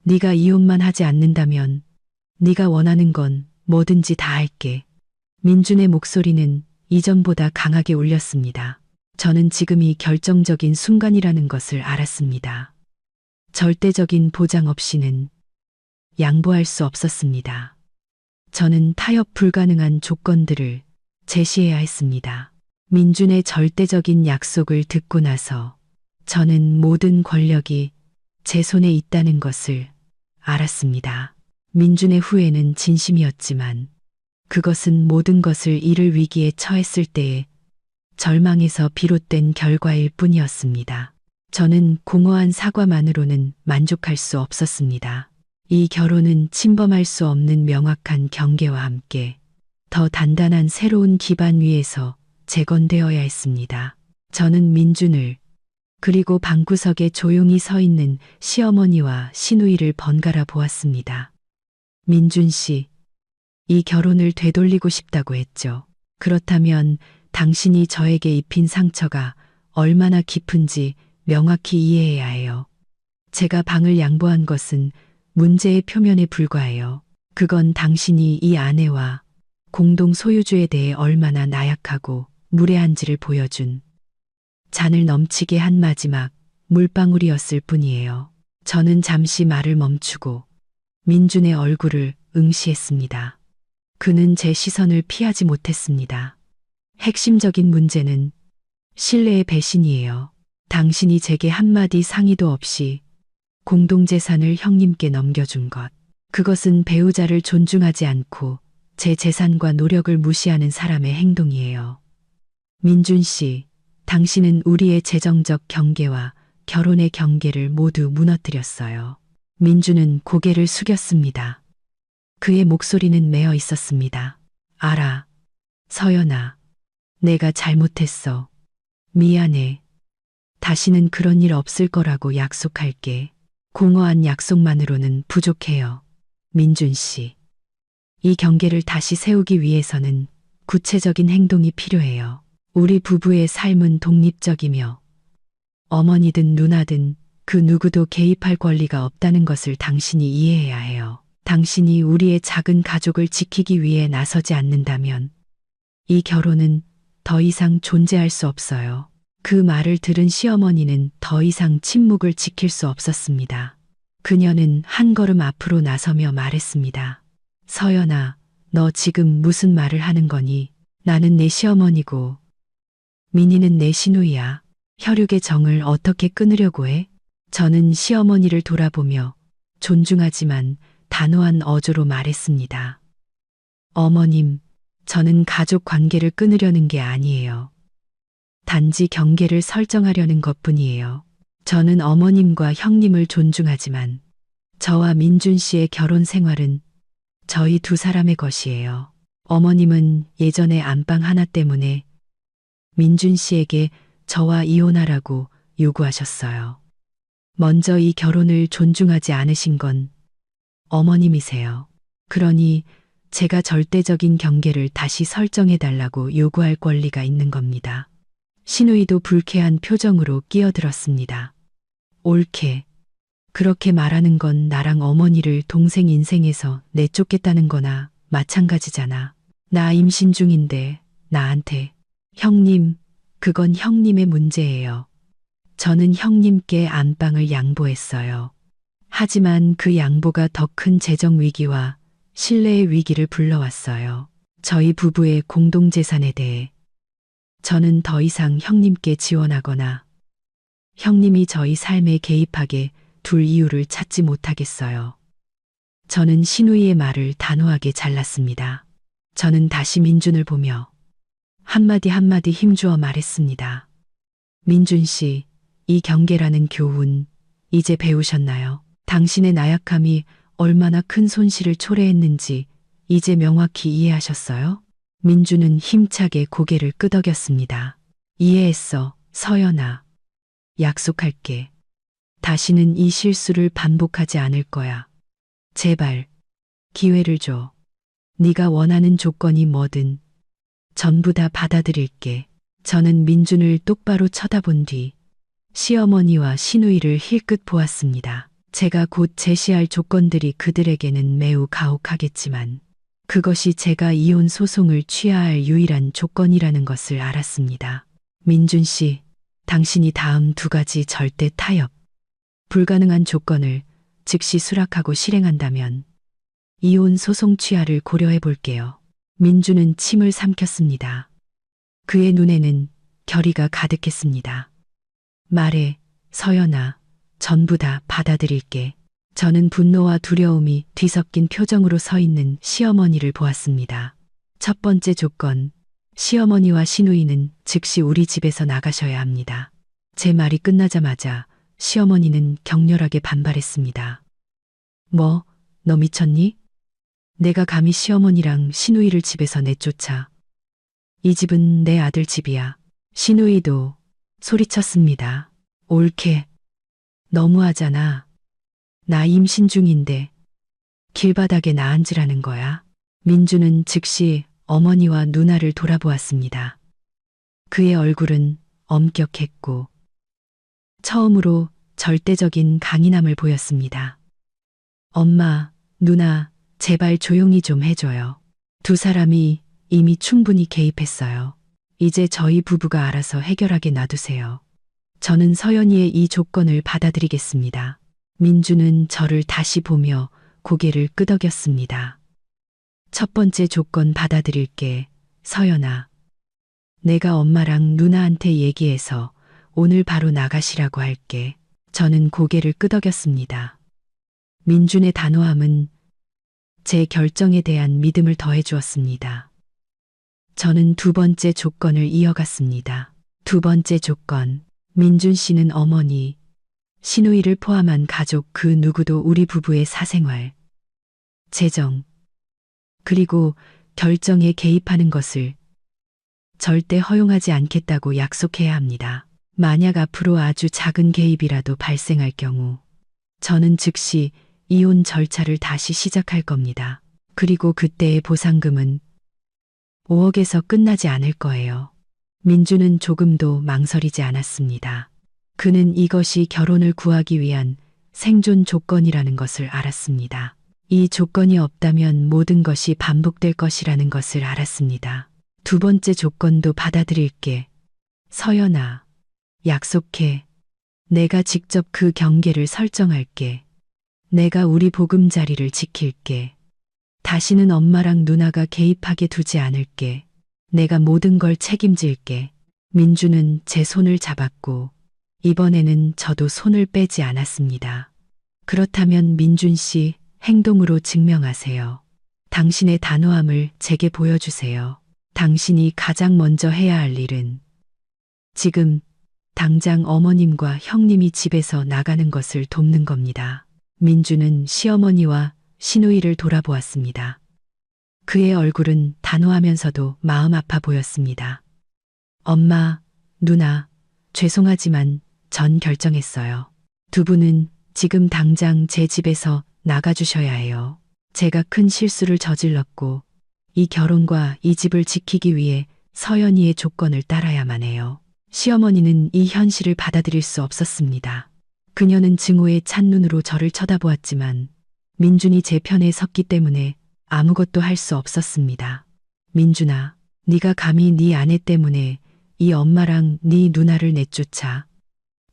네가 이혼만 하지 않는다면 네가 원하는 건 뭐든지 다 할게. 민준의 목소리는 이전보다 강하게 울렸습니다. 저는 지금이 결정적인 순간이라는 것을 알았습니다. 절대적인 보장 없이는 양보할 수 없었습니다. 저는 타협 불가능한 조건들을 제시해야 했습니다. 민준의 절대적인 약속을 듣고 나서 저는 모든 권력이 제 손에 있다는 것을 알았습니다. 민준의 후회는 진심이었지만 그것은 모든 것을 잃을 위기에 처했을 때의 절망에서 비롯된 결과일 뿐이었습니다. 저는 공허한 사과만으로는 만족할 수 없었습니다. 이 결혼은 침범할 수 없는 명확한 경계와 함께 더 단단한 새로운 기반 위에서 재건되어야 했습니다. 저는 민준을 그리고 방구석에 조용히 서 있는 시어머니와 시누이를 번갈아 보았습니다. 민준 씨, 이 결혼을 되돌리고 싶다고 했죠. 그렇다면 당신이 저에게 입힌 상처가 얼마나 깊은지 명확히 이해해야 해요. 제가 방을 양보한 것은 문제의 표면에 불과해요. 그건 당신이 이 아내와 공동 소유주에 대해 얼마나 나약하고 무례한지를 보여준 잔을 넘치게 한 마지막 물방울이었을 뿐이에요. 저는 잠시 말을 멈추고 민준의 얼굴을 응시했습니다. 그는 제 시선을 피하지 못했습니다. 핵심적인 문제는 신뢰의 배신이에요. 당신이 제게 한마디 상의도 없이 공동재산을 형님께 넘겨준 것. 그것은 배우자를 존중하지 않고 제 재산과 노력을 무시하는 사람의 행동이에요. 민준 씨, 당신은 우리의 재정적 경계와 결혼의 경계를 모두 무너뜨렸어요. 민준은 고개를 숙였습니다. 그의 목소리는 메어 있었습니다. 알아. 서연아. 내가 잘못했어. 미안해. 다시는 그런 일 없을 거라고 약속할게. 공허한 약속만으로는 부족해요. 민준 씨. 이 경계를 다시 세우기 위해서는 구체적인 행동이 필요해요. 우리 부부의 삶은 독립적이며 어머니든 누나든 그 누구도 개입할 권리가 없다는 것을 당신이 이해해야 해요. 당신이 우리의 작은 가족을 지키기 위해 나서지 않는다면 이 결혼은 더 이상 존재할 수 없어요. 그 말을 들은 시어머니는 더 이상 침묵을 지킬 수 없었습니다. 그녀는 한 걸음 앞으로 나서며 말했습니다. 서연아, 너 지금 무슨 말을 하는 거니? 나는 내 시어머니고 민희는 내 시누이야. 혈육의 정을 어떻게 끊으려고 해? 저는 시어머니를 돌아보며 존중하지만 단호한 어조로 말했습니다. 어머님, 저는 가족 관계를 끊으려는 게 아니에요. 단지 경계를 설정하려는 것뿐이에요. 저는 어머님과 형님을 존중하지만 저와 민준 씨의 결혼 생활은 저희 두 사람의 것이에요. 어머님은 예전에 안방 하나 때문에 민준 씨에게 저와 이혼하라고 요구하셨어요. 먼저 이 결혼을 존중하지 않으신 건 어머님이세요. 그러니 제가 절대적인 경계를 다시 설정해달라고 요구할 권리가 있는 겁니다. 시누이도 불쾌한 표정으로 끼어들었습니다. 옳게. 그렇게 말하는 건 나랑 어머니를 동생 인생에서 내쫓겠다는 거나 마찬가지잖아. 나 임신 중인데 나한테. 형님, 그건 형님의 문제예요. 저는 형님께 안방을 양보했어요. 하지만 그 양보가 더 큰 재정 위기와 신뢰의 위기를 불러왔어요. 저희 부부의 공동재산에 대해 저는 더 이상 형님께 지원하거나 형님이 저희 삶에 개입하게 둘 이유를 찾지 못하겠어요. 저는 시누이의 말을 단호하게 잘랐습니다. 저는 다시 민준을 보며 한마디 한마디 힘주어 말했습니다. 민준 씨, 이 경계라는 교훈 이제 배우셨나요? 당신의 나약함이 얼마나 큰 손실을 초래했는지 이제 명확히 이해하셨어요? 민준은 힘차게 고개를 끄덕였습니다. 이해했어, 서연아. 약속할게. 다시는 이 실수를 반복하지 않을 거야. 제발, 기회를 줘. 네가 원하는 조건이 뭐든 전부 다 받아들일게. 저는 민준을 똑바로 쳐다본 뒤 시어머니와 시누이를 힐끗 보았습니다. 제가 곧 제시할 조건들이 그들에게는 매우 가혹하겠지만 그것이 제가 이혼 소송을 취하할 유일한 조건이라는 것을 알았습니다. 민준 씨, 당신이 다음 두 가지 절대 타협, 불가능한 조건을 즉시 수락하고 실행한다면 이혼 소송 취하를 고려해 볼게요. 민준은 침을 삼켰습니다. 그의 눈에는 결의가 가득했습니다. 말해, 서연아, 전부 다 받아들일게. 저는 분노와 두려움이 뒤섞인 표정으로 서 있는 시어머니를 보았습니다. 첫 번째 조건, 시어머니와 시누이는 즉시 우리 집에서 나가셔야 합니다. 제 말이 끝나자마자 시어머니는 격렬하게 반발했습니다. 뭐, 너 미쳤니? 내가 감히 시어머니랑 시누이를 집에서 내쫓아. 이 집은 내 아들 집이야. 시누이도 소리쳤습니다. 옳게. 너무하잖아. 나 임신 중인데 길바닥에 나 앉으라는 거야. 민주는 즉시 어머니와 누나를 돌아보았습니다. 그의 얼굴은 엄격했고 처음으로 절대적인 강인함을 보였습니다. 엄마, 누나, 제발 조용히 좀 해줘요. 두 사람이 이미 충분히 개입했어요. 이제 저희 부부가 알아서 해결하게 놔두세요. 저는 서연이의 이 조건을 받아들이겠습니다. 민주는 저를 다시 보며 고개를 끄덕였습니다. 첫 번째 조건 받아들일게, 서연아. 내가 엄마랑 누나한테 얘기해서 오늘 바로 나가시라고 할게. 저는 고개를 끄덕였습니다. 민준의 단호함은 제 결정에 대한 믿음을 더해 주었습니다. 저는 두 번째 조건을 이어갔습니다. 두 번째 조건. 민준 씨는 어머니, 시누이를 포함한 가족 그 누구도 우리 부부의 사생활, 재정, 그리고 결정에 개입하는 것을 절대 허용하지 않겠다고 약속해야 합니다. 만약 앞으로 아주 작은 개입이라도 발생할 경우 저는 즉시 이혼 절차를 다시 시작할 겁니다. 그리고 그때의 보상금은 5억에서 끝나지 않을 거예요. 민주는 조금도 망설이지 않았습니다. 그는 이것이 결혼을 구하기 위한 생존 조건이라는 것을 알았습니다. 이 조건이 없다면 모든 것이 반복될 것이라는 것을 알았습니다. 두 번째 조건도 받아들일게. 서연아, 약속해. 내가 직접 그 경계를 설정할게. 내가 우리 보금자리를 지킬게. 다시는 엄마랑 누나가 개입하게 두지 않을게. 내가 모든 걸 책임질게. 민주는 제 손을 잡았고 이번에는 저도 손을 빼지 않았습니다. 그렇다면 민준 씨, 행동으로 증명하세요. 당신의 단호함을 제게 보여주세요. 당신이 가장 먼저 해야 할 일은 지금 당장 어머님과 형님이 집에서 나가는 것을 돕는 겁니다. 민주는 시어머니와 시누이를 돌아보았습니다. 그의 얼굴은 단호하면서도 마음 아파 보였습니다. 엄마, 누나, 죄송하지만 전 결정했어요. 두 분은 지금 당장 제 집에서 나가주셔야 해요. 제가 큰 실수를 저질렀고 이 결혼과 이 집을 지키기 위해 서연이의 조건을 따라야만 해요. 시어머니는 이 현실을 받아들일 수 없었습니다. 그녀는 증오의 찬눈으로 저를 쳐다보았지만 민준이 제 편에 섰기 때문에 아무것도 할 수 없었습니다. 민준아, 네가 감히 네 아내 때문에 이 엄마랑 네 누나를 내쫓아.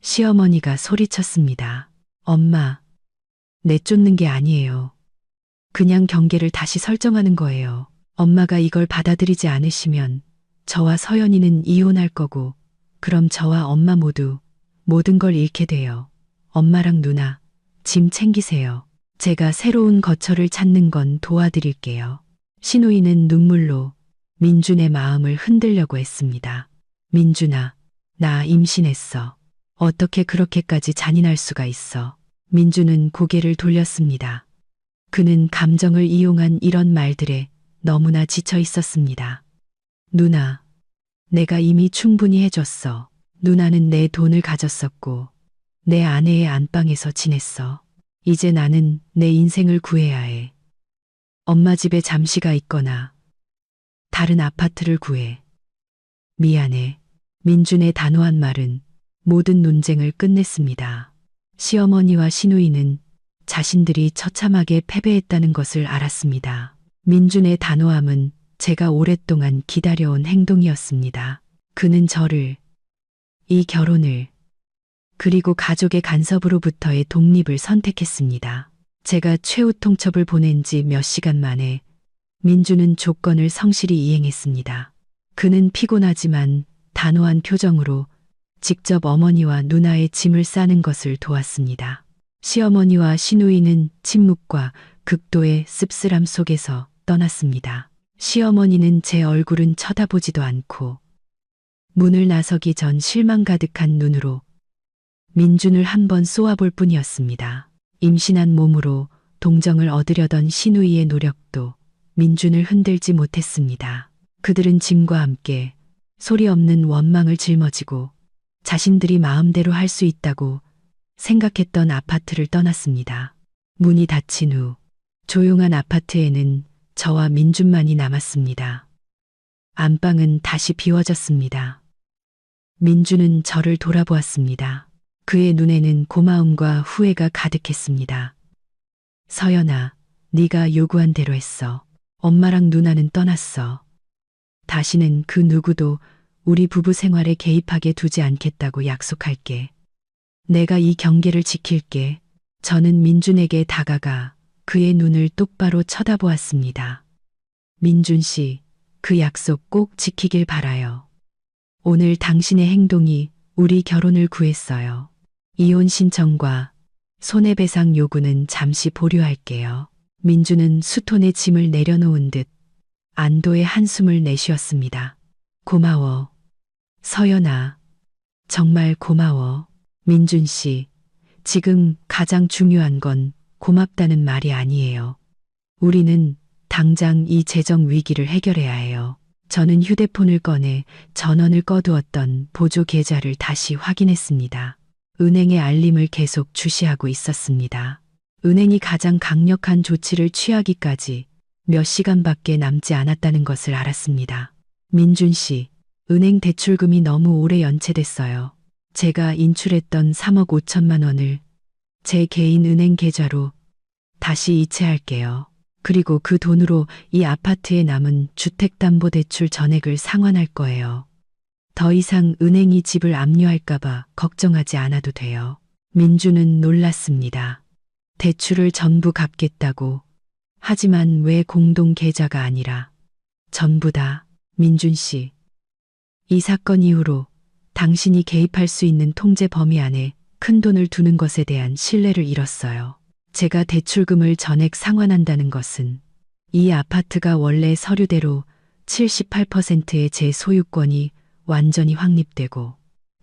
시어머니가 소리쳤습니다. 엄마, 내쫓는 게 아니에요. 그냥 경계를 다시 설정하는 거예요. 엄마가 이걸 받아들이지 않으시면 저와 서연이는 이혼할 거고 그럼 저와 엄마 모두 모든 걸 잃게 돼요. 엄마랑 누나, 짐 챙기세요. 제가 새로운 거처를 찾는 건 도와드릴게요. 시누이는 눈물로 민준의 마음을 흔들려고 했습니다. 민준아, 나 임신했어. 어떻게 그렇게까지 잔인할 수가 있어. 민준은 고개를 돌렸습니다. 그는 감정을 이용한 이런 말들에 너무나 지쳐 있었습니다. 누나, 내가 이미 충분히 해줬어. 누나는 내 돈을 가졌었고 내 아내의 안방에서 지냈어. 이제 나는 내 인생을 구해야 해. 엄마 집에 잠시 가 있거나 다른 아파트를 구해. 미안해. 민준의 단호한 말은 모든 논쟁을 끝냈습니다. 시어머니와 시누이는 자신들이 처참하게 패배했다는 것을 알았습니다. 민준의 단호함은 제가 오랫동안 기다려온 행동이었습니다. 그는 저를, 이 결혼을, 그리고 가족의 간섭으로부터의 독립을 선택했습니다. 제가 최후 통첩을 보낸 지 몇 시간 만에 민주는 조건을 성실히 이행했습니다. 그는 피곤하지만 단호한 표정으로 직접 어머니와 누나의 짐을 싸는 것을 도왔습니다. 시어머니와 시누이는 침묵과 극도의 씁쓸함 속에서 떠났습니다. 시어머니는 제 얼굴은 쳐다보지도 않고 문을 나서기 전 실망 가득한 눈으로 민준을 한번 쏘아볼 뿐이었습니다. 임신한 몸으로 동정을 얻으려던 시누이의 노력도 민준을 흔들지 못했습니다. 그들은 짐과 함께 소리 없는 원망을 짊어지고 자신들이 마음대로 할 수 있다고 생각했던 아파트를 떠났습니다. 문이 닫힌 후 조용한 아파트에는 저와 민준만이 남았습니다. 안방은 다시 비워졌습니다. 민준은 저를 돌아보았습니다. 그의 눈에는 고마움과 후회가 가득했습니다. 서연아, 네가 요구한 대로 했어. 엄마랑 누나는 떠났어. 다시는 그 누구도 우리 부부 생활에 개입하게 두지 않겠다고 약속할게. 내가 이 경계를 지킬게. 저는 민준에게 다가가 그의 눈을 똑바로 쳐다보았습니다. 민준 씨, 그 약속 꼭 지키길 바라요. 오늘 당신의 행동이 우리 결혼을 구했어요. 이혼 신청과 손해배상 요구는 잠시 보류할게요. 민주는 수톤에 짐을 내려놓은 듯 안도의 한숨을 내쉬었습니다. 고마워. 서연아, 정말 고마워. 민준 씨, 지금 가장 중요한 건 고맙다는 말이 아니에요. 우리는 당장 이 재정 위기를 해결해야 해요. 저는 휴대폰을 꺼내 전원을 꺼두었던 보조 계좌를 다시 확인했습니다. 은행의 알림을 계속 주시하고 있었습니다. 은행이 가장 강력한 조치를 취하기까지 몇 시간밖에 남지 않았다는 것을 알았습니다. 민준 씨, 은행 대출금이 너무 오래 연체됐어요. 제가 인출했던 3억 5천만 원을 제 개인 은행 계좌로 다시 이체할게요. 그리고 그 돈으로 이 아파트에 남은 주택담보대출 전액을 상환할 거예요. 더 이상 은행이 집을 압류할까봐 걱정하지 않아도 돼요. 민주는 놀랐습니다. 대출을 전부 갚겠다고. 하지만 왜 공동 계좌가 아니라 전부 다. 민준 씨, 이 사건 이후로 당신이 개입할 수 있는 통제 범위 안에 큰 돈을 두는 것에 대한 신뢰를 잃었어요. 제가 대출금을 전액 상환한다는 것은 이 아파트가 원래 서류대로 78%의 제 소유권이 완전히 확립되고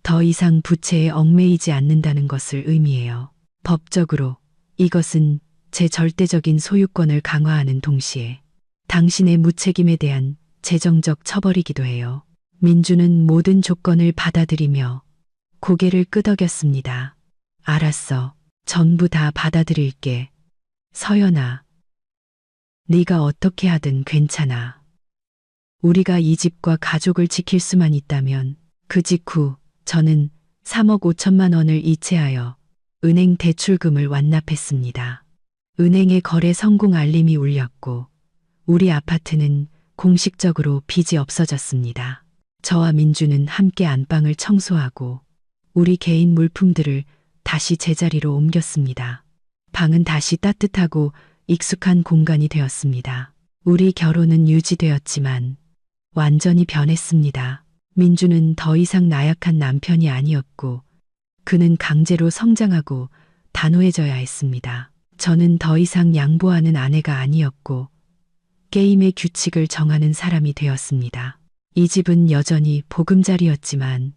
더 이상 부채에 얽매이지 않는다는 것을 의미해요. 법적으로 이것은 제 절대적인 소유권을 강화하는 동시에 당신의 무책임에 대한 재정적 처벌이기도 해요. 민주는 모든 조건을 받아들이며 고개를 끄덕였습니다. 알았어. 전부 다 받아들일게. 서연아, 네가 어떻게 하든 괜찮아. 우리가 이 집과 가족을 지킬 수만 있다면 그 직후 저는 3억 5천만 원을 이체하여 은행 대출금을 완납했습니다. 은행의 거래 성공 알림이 울렸고 우리 아파트는 공식적으로 빚이 없어졌습니다. 저와 민주는 함께 안방을 청소하고 우리 개인 물품들을 다시 제자리로 옮겼습니다. 방은 다시 따뜻하고 익숙한 공간이 되었습니다. 우리 결혼은 유지되었지만 완전히 변했습니다. 민주는 더 이상 나약한 남편이 아니었고 그는 강제로 성장하고 단호해져야 했습니다. 저는 더 이상 양보하는 아내가 아니었고 게임의 규칙을 정하는 사람이 되었습니다. 이 집은 여전히 보금자리였지만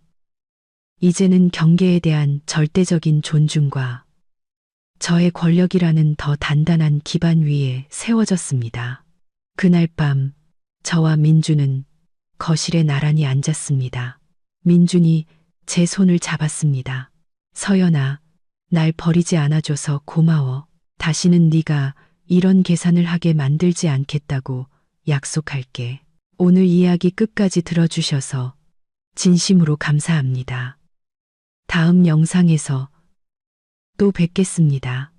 이제는 경계에 대한 절대적인 존중과 저의 권력이라는 더 단단한 기반 위에 세워졌습니다. 그날 밤 저와 민주는 거실에 나란히 앉았습니다. 민준이 제 손을 잡았습니다. 서연아, 날 버리지 않아줘서 고마워. 다시는 네가 이런 계산을 하게 만들지 않겠다고 약속할게. 오늘 이야기 끝까지 들어주셔서 진심으로 감사합니다. 다음 영상에서 또 뵙겠습니다.